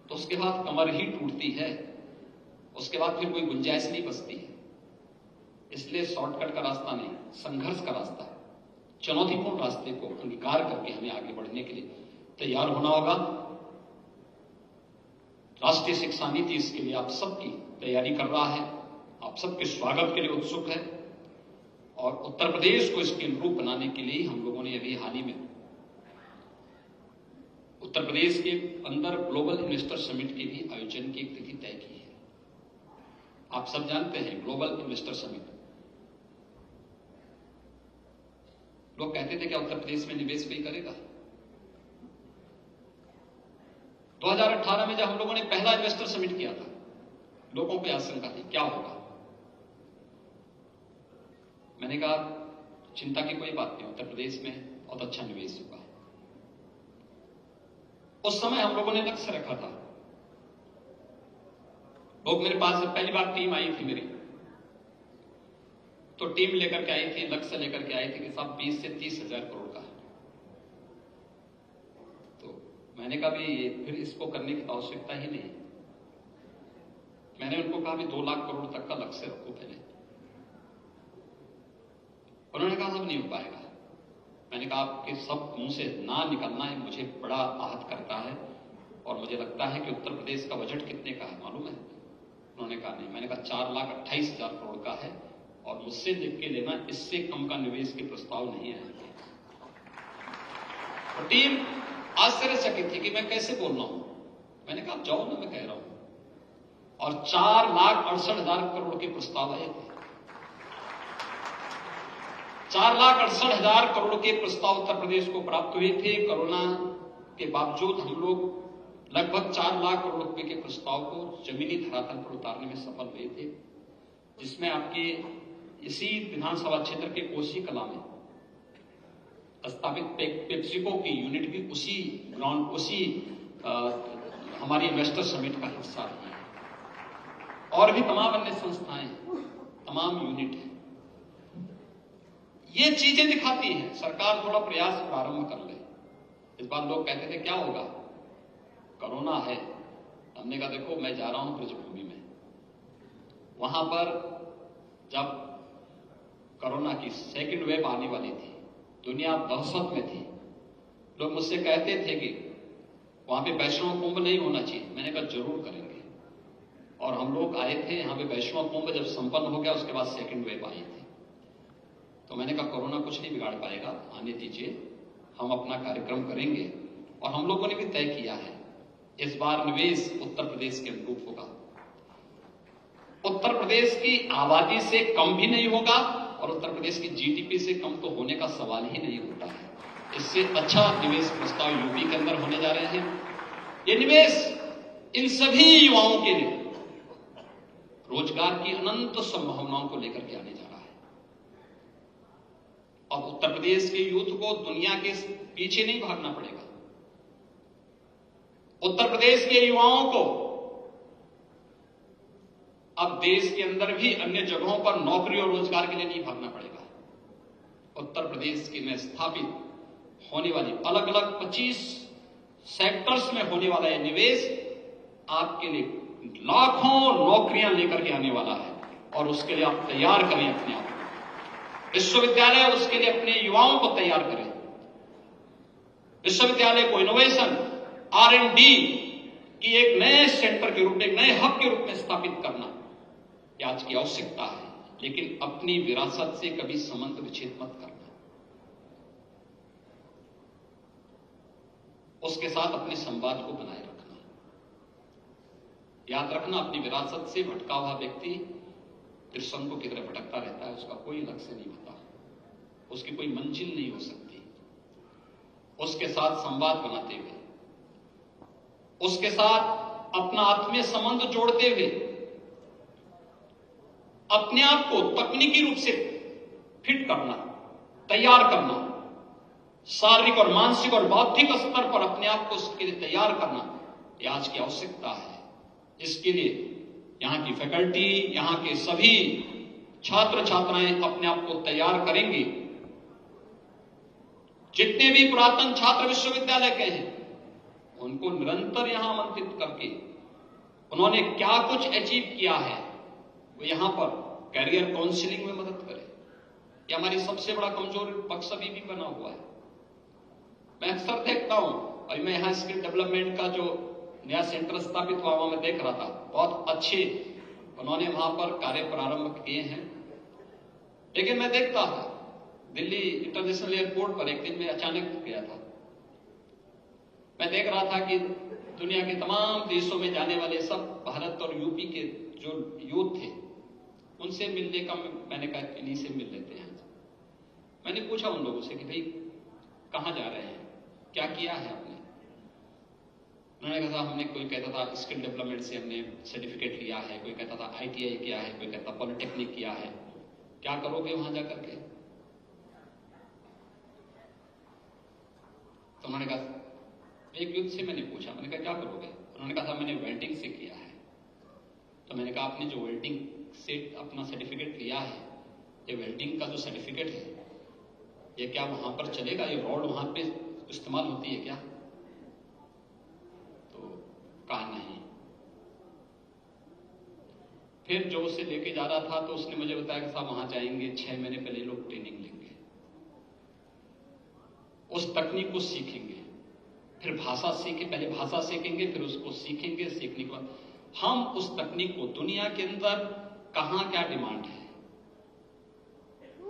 तो उसके बाद कमर ही टूटती है, उसके बाद फिर कोई गुंजाइश नहीं बचती है। इसलिए शॉर्टकट का रास्ता नहीं, संघर्ष का रास्ता है। चुनौतीपूर्ण रास्ते को अंगीकार करके हमें आगे बढ़ने के लिए तैयार होना होगा। राष्ट्रीय शिक्षा नीति इसके लिए आप सबकी तैयारी कर रहा है, आप सबके स्वागत के लिए उत्सुक है और उत्तर प्रदेश को इसके अनुरूप बनाने के लिए हम लोगों ने अभी हाल ही में उत्तर प्रदेश के अंदर ग्लोबल इन्वेस्टर समिट के भी आयोजन की एक तिथि तय की है। आप सब जानते हैं ग्लोबल इन्वेस्टर समिट, लोग कहते थे क्या उत्तर प्रदेश में निवेश कोई करेगा? 2018 में जब हम लोगों ने पहला इन्वेस्टर समिट किया था, लोगों को आशंका थी क्या होगा। मैंने कहा चिंता की कोई बात नहीं, उत्तर प्रदेश में बहुत अच्छा निवेश होगा। उस समय हम लोगों ने लक्ष्य रखा था। लोग मेरे पास पहली बार टीम आई थी मेरी, तो टीम लेकर के आई थी, लक्ष्य लेकर के आई थी कि साहब 20 से 30 हजार करोड़ का है। तो मैंने कहा भी फिर इसको करने की आवश्यकता ही नहीं। मैंने उनको कहा भी 2 लाख करोड़ तक का लक्ष्य रखो पहले। उन्होंने कहा सब नहीं हो पाएगा। मैंने कहा आपके सब मुंह से ना निकलना है मुझे बड़ा आहत करता है और मुझे लगता है कि उत्तर प्रदेश का बजट कितने का है मालूम है? उन्होंने कहा नहीं। मैंने कहा 4,28,000 करोड़ का है और मुझसे देख के लेना, इससे कम का निवेश के प्रस्ताव नहीं आएंगे। और टीम आश्चर्यचकित थी कि मैं कैसे बोल रहा हूं। मैंने कहा आप जाओ ना, मैं कह रहा हूं। और 4,68,000 करोड़ के प्रस्ताव आए थे। 4,68,000 करोड़ के प्रस्ताव उत्तर प्रदेश को प्राप्त हुए थे। कोरोना के बावजूद हम लोग लगभग 4 लाख करोड़ रुपए के प्रस्ताव को जमीनी धरातल पर उतारने में सफल हुए थे, जिसमें आपके इसी विधानसभा क्षेत्र के कोसी कला में स्थापित पेप्सिको की यूनिट भी उसी हमारी इन्वेस्टर समिट का हिस्सा रही है। और भी तमाम अन्य संस्थाएं, तमाम यूनिट हैं। ये चीजें दिखाती हैं सरकार थोड़ा प्रयास प्रारंभ कर ले। इस बार लोग कहते थे क्या होगा, कोरोना है। हमने कहा देखो मैं जा रहा हूं ब्रजभूमि में, वहां पर जब कोरोना की सेकंड वेव आने वाली थी, दुनिया दहशत में थी। लोग मुझसे कहते थे कि वहां पे वैष्णव कुंभ नहीं होना चाहिए। मैंने कहा जरूर करेंगे। और हम लोग आए थे यहां पे, वैष्णव कुंभ जब संपन्न हो गया उसके बाद सेकंड वेव आई थी। तो मैंने कहा कोरोना कुछ नहीं बिगाड़ पाएगा, आने दीजिए, हम अपना कार्यक्रम करेंगे। और हम लोगों ने भी तय किया है इस बार निवेश उत्तर प्रदेश के अनुरूप होगा। उत्तर प्रदेश की आबादी से कम भी नहीं होगा और उत्तर प्रदेश की जीडीपी से कम तो होने का सवाल ही नहीं होता है। इससे अच्छा निवेश प्रस्ताव यूपी के अंदर होने जा रहे हैं। ये निवेश इन सभी युवाओं के लिए रोजगार की अनंत संभावनाओं को लेकर के आने जा रहा है। अब उत्तर प्रदेश के यूथ को दुनिया के पीछे नहीं भागना पड़ेगा। उत्तर प्रदेश के युवाओं को अब देश के अंदर भी अन्य जगहों पर नौकरी और रोजगार के लिए नहीं भागना पड़ेगा। उत्तर प्रदेश के में स्थापित होने वाली अलग अलग 25 सेक्टर्स में होने वाला यह निवेश आपके लिए लाखों नौकरियां लेकर के आने वाला है। और उसके लिए आप तैयार करें अपने आप को। विश्वविद्यालय उसके लिए अपने युवाओं को तैयार करें। विश्वविद्यालय को इनोवेशन, R&D की एक नए सेंटर के रूप में, एक नए हब के रूप में स्थापित करना यह आज की आवश्यकता है। लेकिन अपनी विरासत से कभी संबंध विच्छेद मत करना। उसके साथ अपने संवाद को बनाए रखना। याद रखना, अपनी विरासत से भटका हुआ व्यक्ति त्रिशंकु की तरह भटकता रहता है। उसका कोई लक्ष्य नहीं होता, उसकी कोई मंजिल नहीं हो सकती। उसके साथ संवाद बनाते हुए, उसके साथ अपना आत्मीय संबंध जोड़ते हुए, अपने आप को तकनीकी रूप से फिट करना, तैयार करना, शारीरिक और मानसिक और बौद्धिक स्तर पर अपने आप को उसके लिए तैयार करना, यह आज की आवश्यकता है। इसके लिए यहां की फैकल्टी, यहां के सभी छात्र छात्राएं अपने आप को तैयार करेंगे। जितने भी पुरातन छात्र विश्वविद्यालय के हैं उनको निरंतर यहां आमंत्रित करके उन्होंने क्या कुछ अचीव किया है वो यहां पर कैरियर काउंसलिंग में मदद करें। यह हमारी सबसे बड़ा कमजोर पक्ष अभी भी बना हुआ है। मैं अक्सर देखता हूं, अभी मैं यहां स्किल डेवलपमेंट का जो नया सेंटर स्थापित हुआ वहां मैं देख रहा था, बहुत अच्छे उन्होंने वहां पर कार्य प्रारंभ किए हैं। लेकिन मैं देखता था दिल्ली इंटरनेशनल एयरपोर्ट पर एक दिन में अचानक गया था, मैं देख रहा था कि दुनिया के तमाम देशों में जाने वाले सब भारत और यूपी के जो यूथ थे उनसे मिलने का मैंने कहा इन्हीं से मिल लेते हैं। मैंने पूछा उन लोगों से कि भाई कहां जा रहे हैं, क्या किया है आपने? उन्होंने कहा हमने, कोई कहता था स्किल डेवलपमेंट से हमने सर्टिफिकेट लिया है, कोई कहता था ITI किया है, कोई कहता पॉलिटेक्निक किया है। क्या करोगे वहां जाकर के? तो उन्होंने कहा, एक युद्ध से मैंने पूछा, मैंने कहा क्या करोगे? उन्होंने कहा था मैंने वेल्डिंग से किया है। तो मैंने कहा आपने जो वेल्डिंग से अपना सर्टिफिकेट लिया है, ये वेल्डिंग का जो सर्टिफिकेट है ये क्या वहां पर चलेगा? ये रॉड वहां पे इस्तेमाल होती है क्या? तो कहा नहीं। फिर जो उसे लेके जा रहा था तो उसने मुझे बताया कि साहब वहां जाएंगे 6 महीने पहले लोग ट्रेनिंग लेंगे, उस तकनीक को सीखेंगे, फिर भाषा सीखे, पहले भाषा सीखेंगे, फिर उसको सीखेंगे। सीखने के बाद हम उस तकनीक को दुनिया के अंदर कहां क्या डिमांड है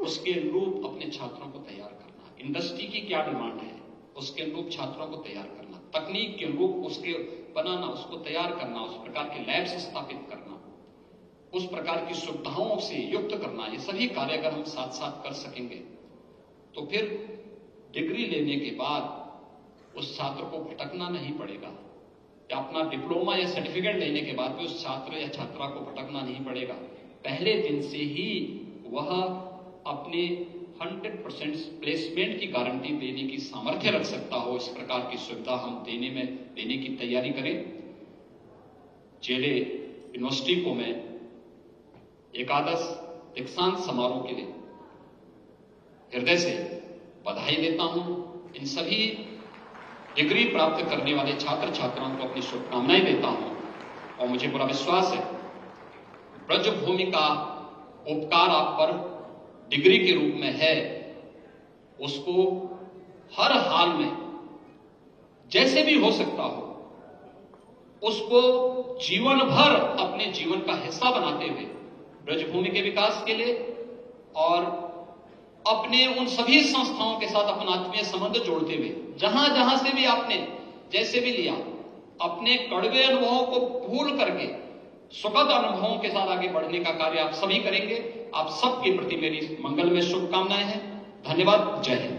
उसके अनुरूप अपने छात्रों को तैयार करना, इंडस्ट्री की क्या डिमांड है उसके अनुरूप छात्रों को तैयार करना, तकनीक के अनुरूप उसके बनाना, उसको तैयार करना, उस प्रकार के लैब्स स्थापित करना, उस प्रकार की सुविधाओं से युक्त करना, ये सभी कार्य अगर हम साथ साथ कर सकेंगे तो फिर डिग्री लेने के बाद उस छात्र को भटकना नहीं पड़ेगा, या अपना डिप्लोमा या सर्टिफिकेट लेने के बाद भी उस छात्र या छात्रा को भटकना नहीं पड़ेगा। पहले दिन से ही वह अपने 100% प्लेसमेंट की गारंटी देने की सामर्थ्य रख सकता हो, इस प्रकार की सुविधा हम देने की तैयारी करें। जेले यूनिवर्सिटी को मैं एकादश दीक्षांत समारोह के लिए हृदय से बधाई देता हूं। इन सभी डिग्री प्राप्त करने वाले छात्र छात्राओं को अपनी शुभकामनाएं देता हूं और मुझे पूरा विश्वास है ब्रजभूमि का उपकार आप पर डिग्री के रूप में है, उसको हर हाल में जैसे भी हो सकता हो उसको जीवन भर अपने जीवन का हिस्सा बनाते हुए ब्रजभूमि के विकास के लिए और अपने उन सभी संस्थाओं के साथ अपना आत्मीय संबंध जोड़ते हुए जहां जहां से भी आपने जैसे भी लिया, अपने कड़वे अनुभवों को भूल करके सुखद अनुभवों के साथ आगे बढ़ने का कार्य आप सभी करेंगे। आप सबके प्रति मेरी मंगलमय शुभकामनाएं हैं। धन्यवाद। जय हिंद।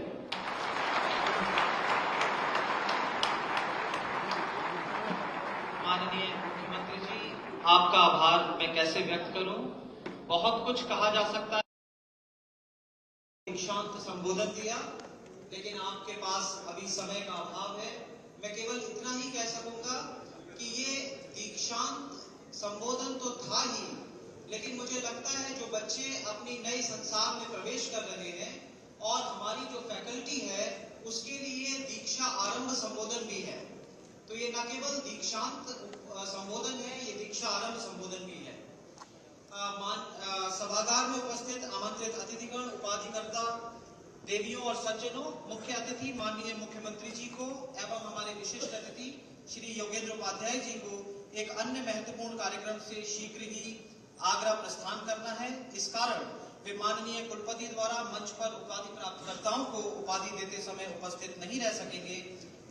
माननीय मुख्यमंत्री जी, आपका आभार मैं कैसे व्यक्त करूं। बहुत कुछ कहा जा सकता है, दीक्षांत संबोधन दिया, लेकिन आपके पास अभी समय का अभाव है। मैं केवल इतना ही कह सकूंगा कि ये दीक्षांत संबोधन तो था ही, लेकिन मुझे लगता है जो बच्चे अपनी नई संसार में प्रवेश कर रहे हैं और हमारी जो फैकल्टी है उसके लिए दीक्षा आरंभ संबोधन भी है। तो ये न केवल दीक्षांत संबोधन है, ये दीक्षा आरंभ संबोधन भी है। सभागार में उपस्थित आमंत्रित अतिथिगण, उपाधिकर्ता, देवियों और सज्जनों, मुख्य अतिथि माननीय मुख्यमंत्री जी को एवं हमारे विशिष्ट अतिथि श्री योगेंद्र उपाध्याय जी को एक अन्य महत्वपूर्ण कार्यक्रम से शीघ्र ही आगरा प्रस्थान करना है। इस कारण वे माननीय कुलपति द्वारा मंच पर उपाधि प्राप्तकर्ताओं को उपाधि देते समय उपस्थित नहीं रह सकेंगे।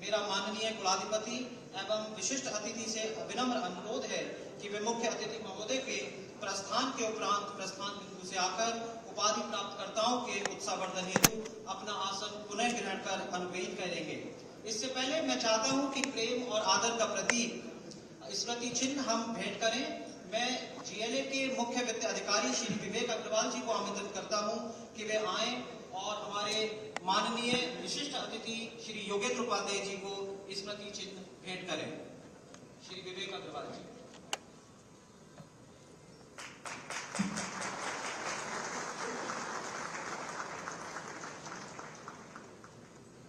मेरा माननीय कुलाधिपति एवं विशिष्ट अतिथि से विनम्र अनुरोध है कि वे मुख्य अतिथि महोदय के प्रस्थान के उपरांत प्रस्थान बिंदु से आकर उपाधि प्राप्तकर्ताओं के उत्साहवर्धन हेतु अपना आसन पुनः ग्रहण कर अनुग्रहित करेंगे। इससे पहले मैं चाहता हूं कि प्रेम और आदर का प्रतीक स्मृति चिन्ह हम भेंट करें। मैं जीएलए के मुख्य वित्त अधिकारी श्री विवेक अग्रवाल जी को आमंत्रित करता हूं कि वे आए और हमारे माननीय विशिष्ट अतिथि श्री योगेंद्र उपाध्याय जी को स्मृति चिन्ह भेंट करें। श्री विवेक अग्रवाल जी।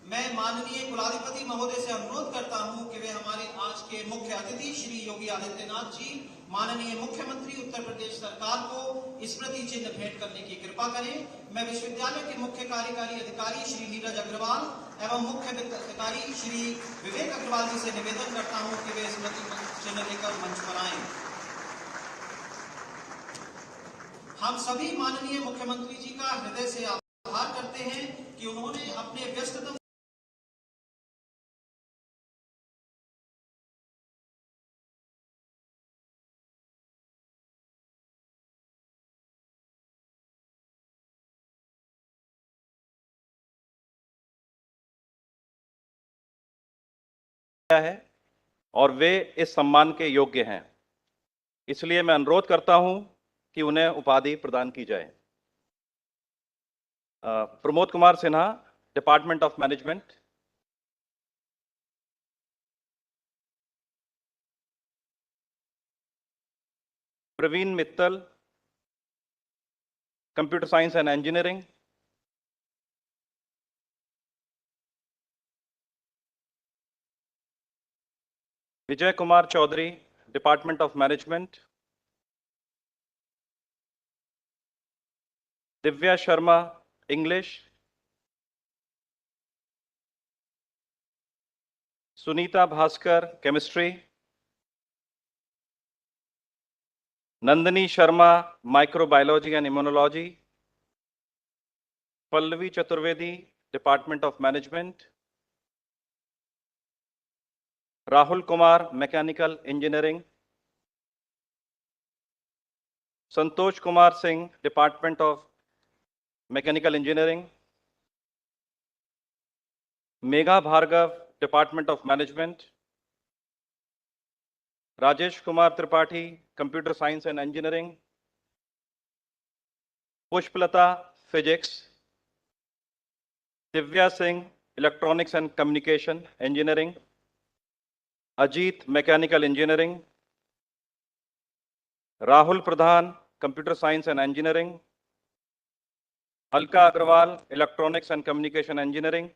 मैं माननीय कुलाधिपति महोदय से अनुरोध करता हूं कि वे हमारे आज के मुख्य अतिथि श्री योगी आदित्यनाथ जी, माननीय मुख्यमंत्री उत्तर प्रदेश सरकार को स्मृति चिन्ह भेंट करने की कृपा करें। मैं विश्वविद्यालय के मुख्य कार्यकारी अधिकारी श्री नीरज अग्रवाल एवं मुख्य वित्त अधिकारी श्री विवेक अग्रवाल जी से निवेदन करता हूं कि वे स्मृति चिन्ह लेकर मंच पर आए। हम सभी माननीय मुख्यमंत्री जी का हृदय से आभार करते हैं कि उन्होंने अपने व्यस्ततम है और वे इस सम्मान के योग्य हैं, इसलिए मैं अनुरोध करता हूं कि उन्हें उपाधि प्रदान की जाए। Pramod Kumar Sinha, department of management. Praveen Mittal, computer science and engineering. Vijay Kumar Chaudhary, department of management. Divya Sharma, English. Sunita Bhaskar, chemistry. Nandini Sharma, microbiology and immunology. Pallavi Chaturvedi, department of management. Rahul Kumar, mechanical engineering. Santosh Kumar Singh, department of mechanical engineering. Megha Bhargava, department of management. Rajesh Kumar Tripathi, computer science and engineering. Pushpalata, physics. Divya Singh, electronics and communication engineering. Ajit, mechanical engineering. Rahul Pradhan, computer science and engineering. Alka Agarwal, electronics and communication engineering.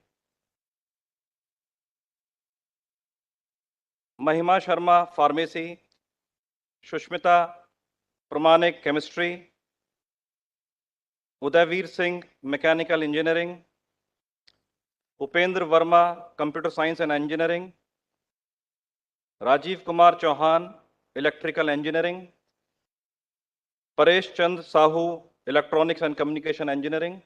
Mahima Sharma, pharmacy. Sushmita Pramanik, chemistry. Udayveer Singh, mechanical engineering. Upendra Verma, computer science and engineering. Rajeev Kumar Chauhan, electrical engineering. Paresh Chand Sahu, electronics and communication engineering.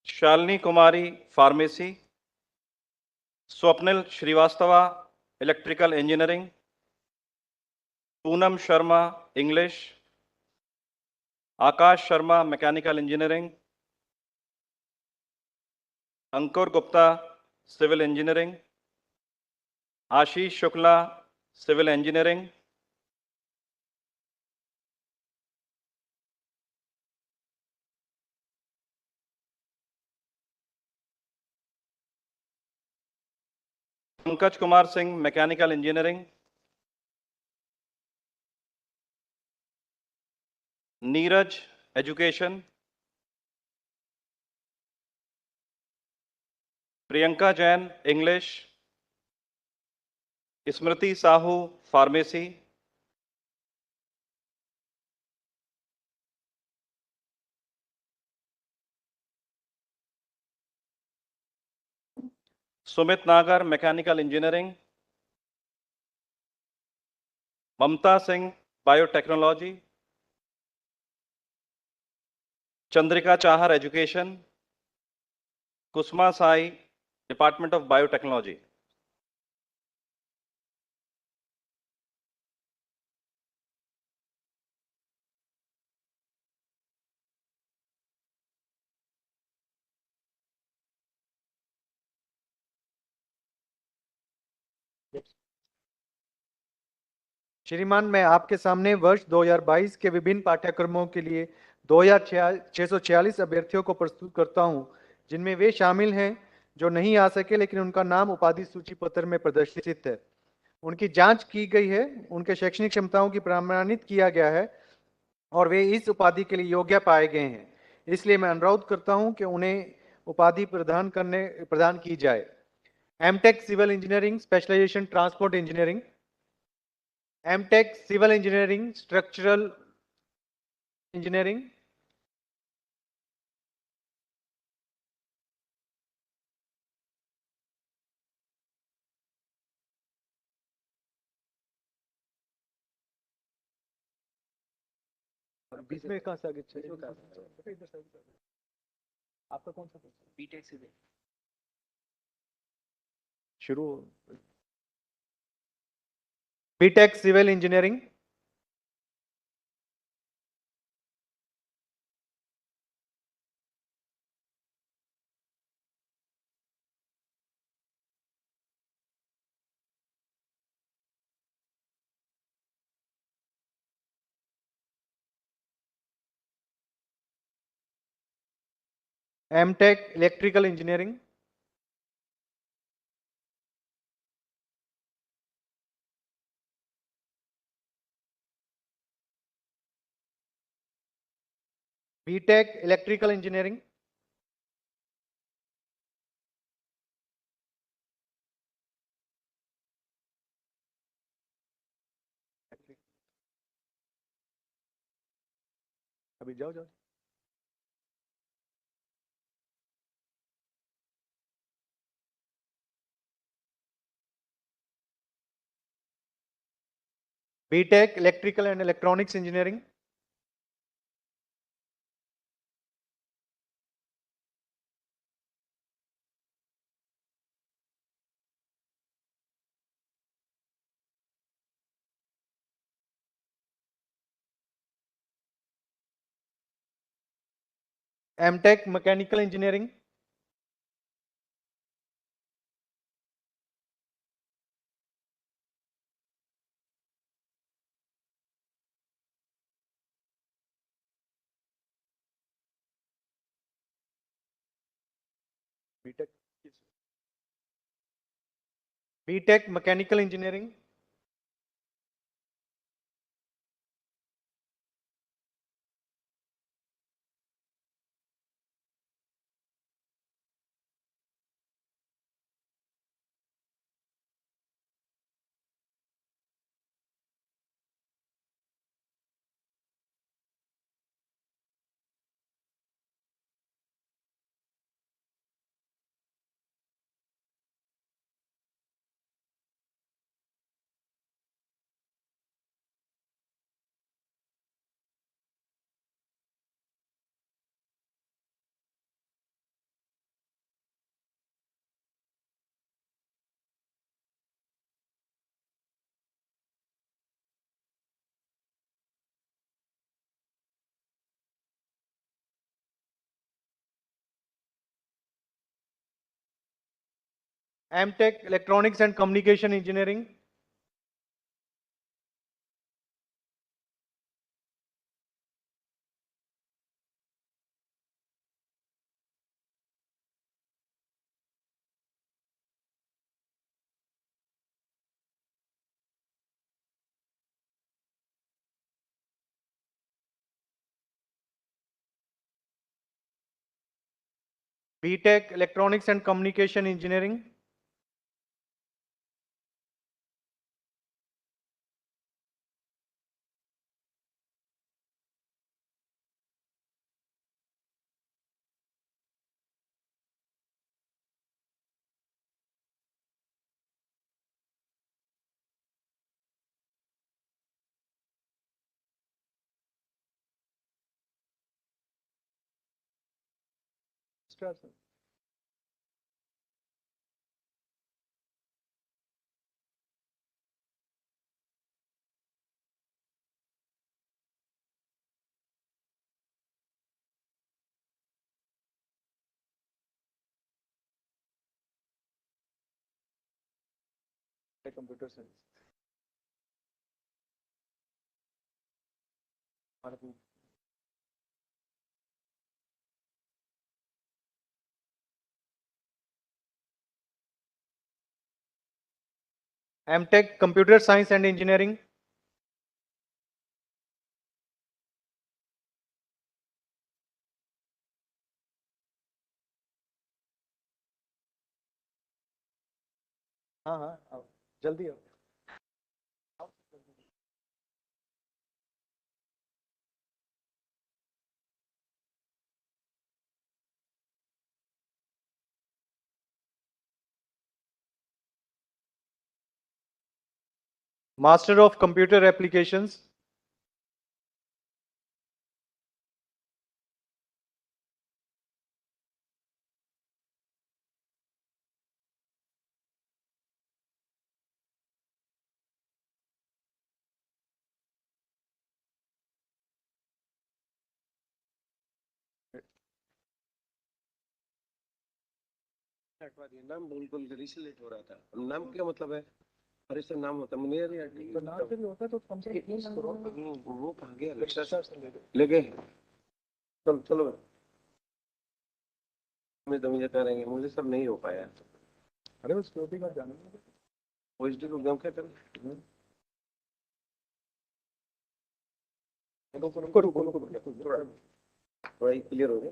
Shalini Kumari, pharmacy. Swapnil Srivastava, electrical engineering. Poonam Sharma, English. Akash Sharma, mechanical engineering. Ankur Gupta, civil engineering. Ashish Shukla, civil engineering. Pankaj Kumar Singh, mechanical engineering. Neeraj, education. Priyanka Jain, English. Smriti Sahu, pharmacy. Sumit Nagar, mechanical engineering. Mamta Singh, biotechnology. Chandrika Chahar, education. Kusuma Sai, department of biotechnology. श्रीमान, मैं आपके सामने वर्ष 2022 के विभिन्न पाठ्यक्रमों के लिए 2646 अभ्यर्थियों को प्रस्तुत करता हूं, जिनमें वे शामिल हैं जो नहीं आ सके लेकिन उनका नाम उपाधि सूची पत्र में प्रदर्शित है। उनकी जांच की गई है, उनके शैक्षणिक क्षमताओं की प्रमाणित किया गया है और वे इस उपाधि के लिए योग्य पाए गए हैं। इसलिए मैं अनुरोध करता हूं कि उन्हें उपाधि प्रदान की जाए। MTech civil engineering, specialisation transport engineering. MTech civil engineering, structural engineering. बीच में कहां से आगे आपका कौन सा बीटेक सिविल शुरू? BTech civil engineering. MTech electrical engineering. BTech electrical engineering. अभी जाओ जाओ। BTech electrical and electronics engineering. MTech mechanical engineering. BTech mechanical engineering. MTech electronics and communication engineering. BTech electronics and communication engineering. Computer science. MTech computer science and engineering. हाँ हाँ आओ, जल्दी आओ। Master of computer applications. हटवा दिया नाम बिल्कुल relate हो रहा था। नाम क्या मतलब है? अरे सर नाम होता मेरे तो नाम से भी होता तो कम से कम वो कहाँ गया ले गए। चलो चलो मैं तो मुझे करेंगे मुझे सब नहीं हो पाया। अरे वो सिक्योरिटी गार्ड जाना ओएसडी को एग्जाम क्या करें? थोड़ा क्लियर हो गया।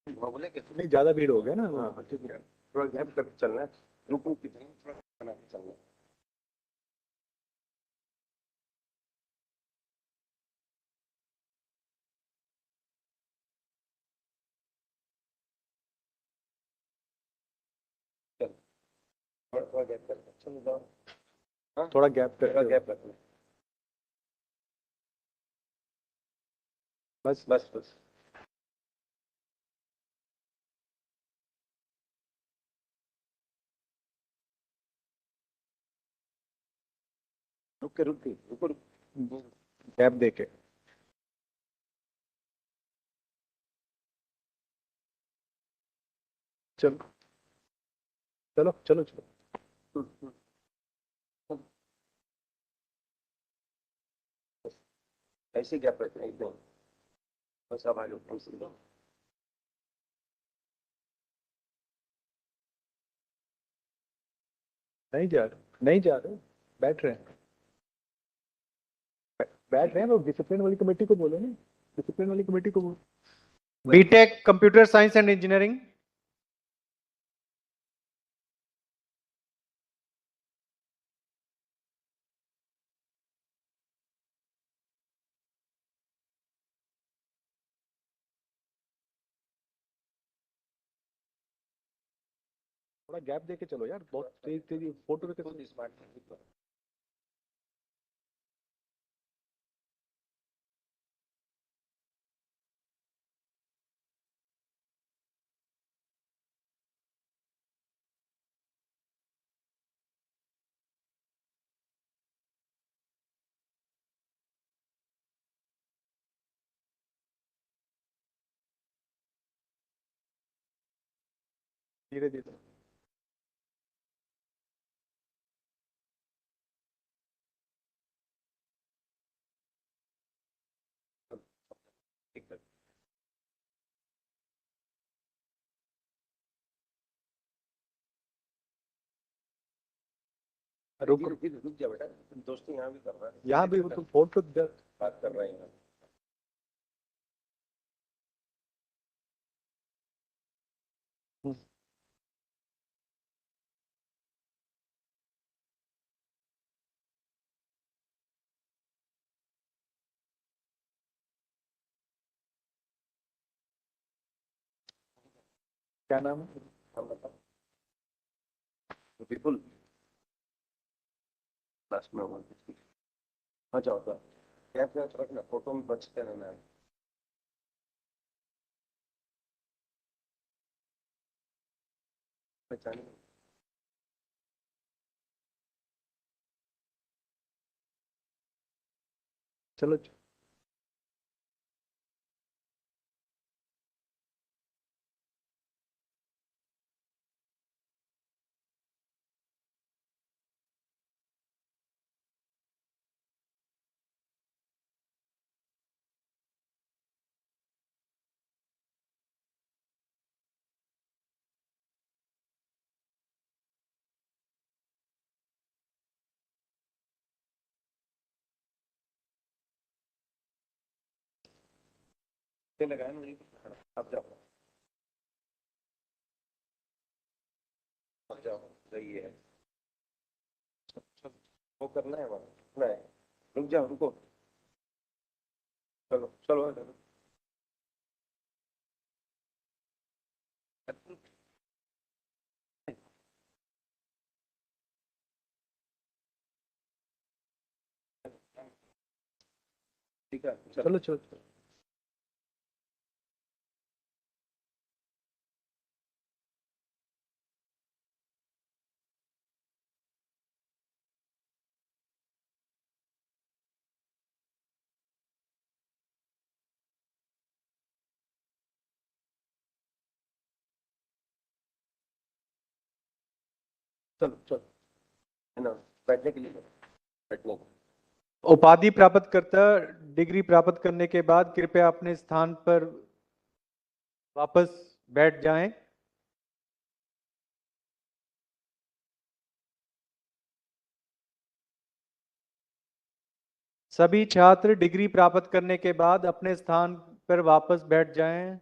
बोले कि नहीं ज्यादा भीड़ हो गया ना। हाँ ठीक है थोड़ा गैप करके चलना है रुको कितनी बना के चलना। चल थोड़ा गैप कर चलो जाओ। हाँ थोड़ा गैप थोड़ा कर गैप रखना। बस बस बस रुक के रुको रुक गैप देके। चलो चलो चलो चलो। ऐसे गैप रखना एकदम। बस अब आगे नहीं जा रहे, नहीं जा रहे, बैठ रहे हैं, बैठ रहे हैं। वो डिसिप्लिन वाली कमेटी को बोलो ना, डिसिप्लिन वाली कमेटी को बोलो। B Tech computer science and engineering. थोड़ा गैप देके चलो यार, बहुत तेज तेज फोटो पे कैसे स्मार्ट। धीरे धीरे। रुक रुक जा बेटा, दोस्ती यहाँ भी कर रहा है। यहाँ भी तो फोटो बात कर रहे हैं। क्या नाम है? हम बताओ विपुल लास्ट में हुआ। हाँ जाओ तो गैप रखना, फोटो में बचते रहना है। पहचाने चलो लगाया मुझे। अब जाओ अब जाओ, सही है। वो करना है वहाँ, नहीं रुक जाओ रुको। चलो चलो चलो। ठीक है चलो चलो। चलो चलो है ना, बैठने के लिए बैठने के लिए। उपाधि प्राप्त करता डिग्री प्राप्त करने के बाद कृपया अपने स्थान पर वापस बैठ जाएं। सभी छात्र डिग्री प्राप्त करने के बाद अपने स्थान पर वापस बैठ जाएं।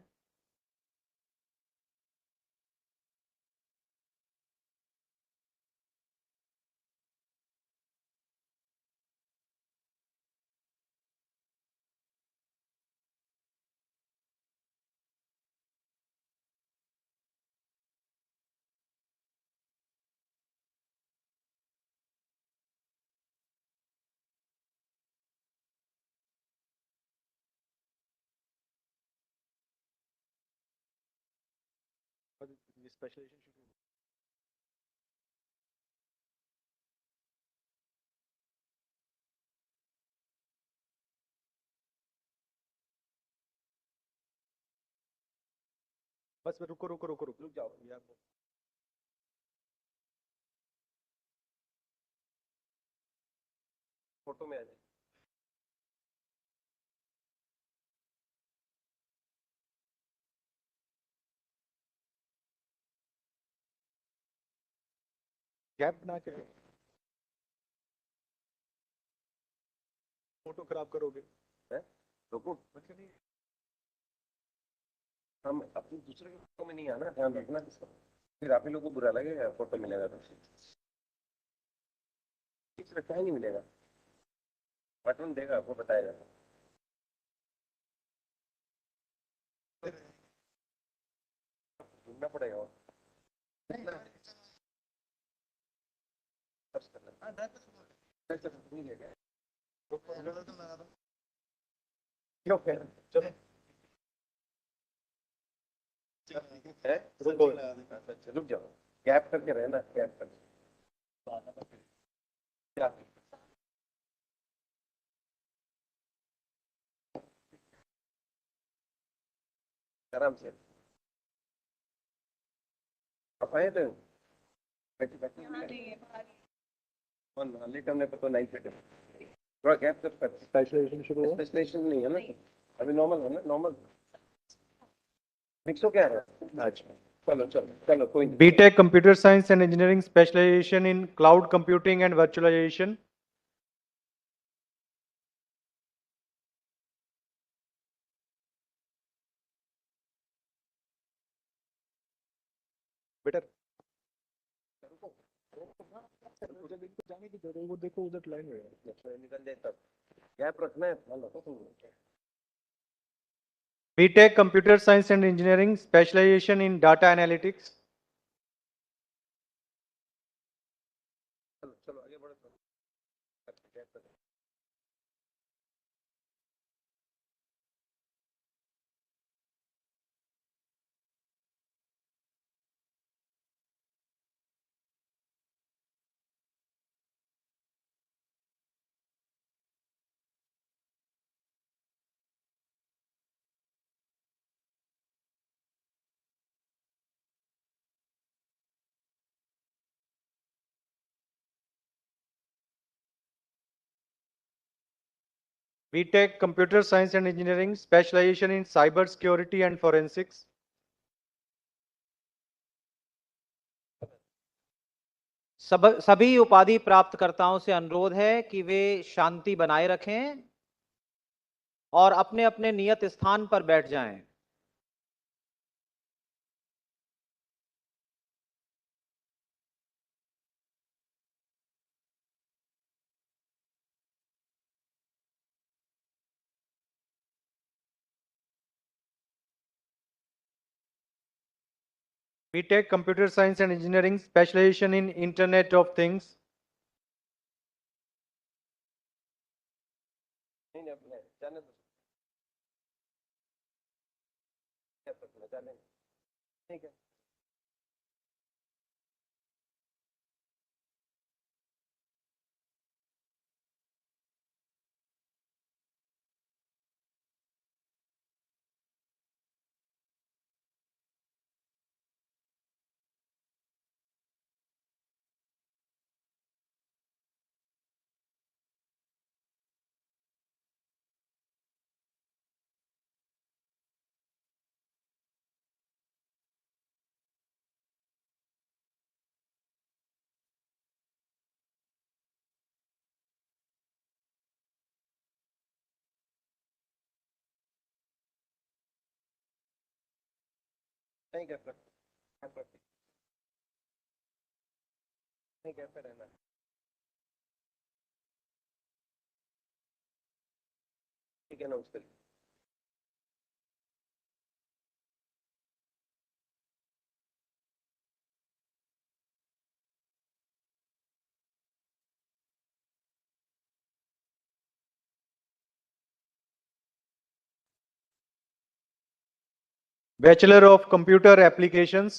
बस रुको रुको रुको रुको रुक जाओ यार। फोटो में आ जाए। गैप ना करो, फोटो खराब करोगे। रुको, हम अपने दूसरे के फोटो में नहीं आना, ध्यान रखना, फिर आप ही लोगों को बुरा लगेगा, फोटो मिलेगा तो ठीक रखा ही नहीं मिलेगा, बटन देगा आपको, बताएगा। ढूंढना पड़ेगा और क्यों कह रहे? चलो रुक जाओ, गैप करके रहना, गैप करके आराम से आप आए थे बैठी बैठी लेट हमने पता नहीं बैठे थोड़ा गैप कर स्पेशलाइजेशन शुरू हुआ। स्पेशलाइजेशन नहीं है ना अभी, नॉर्मल है ना, नॉर्मल मिक्स हो क्या है। अच्छा चलो चलो चलो कोई नहीं। B Tech computer science and engineering specialisation in cloud computing and virtualisation. Better जाने की जरूरत, वो देखो उधर लाइन है, निकल जाए तब गैप रखना है। B Tech computer science and engineering specialisation in data analytics. चलो चलो आगे बढ़ो। B Tech computer science and engineering specialisation in cyber security and forensics. सभी उपाधि प्राप्तकर्ताओं से अनुरोध है कि वे शांति बनाए रखें और अपने अपने नियत स्थान पर बैठ जाएं। B Tech computer science and engineering specialisation in internet of things. नहीं नहीं अपने जाने दो, जाने ठीक है। नहीं गैप रख, गैप रख, नहीं गैप पे रहना। ठीक है ना उसके लिए बैचलर ऑफ कंप्यूटर एप्लीकेशंस।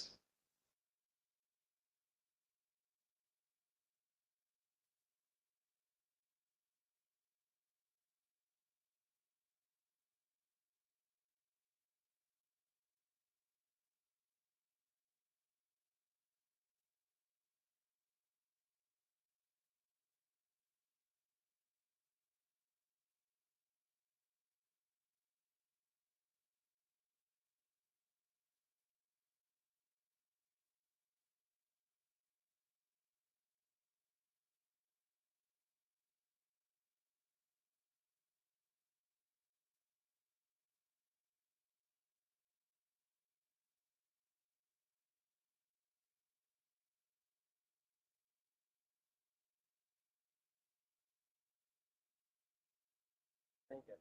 नहीं क्या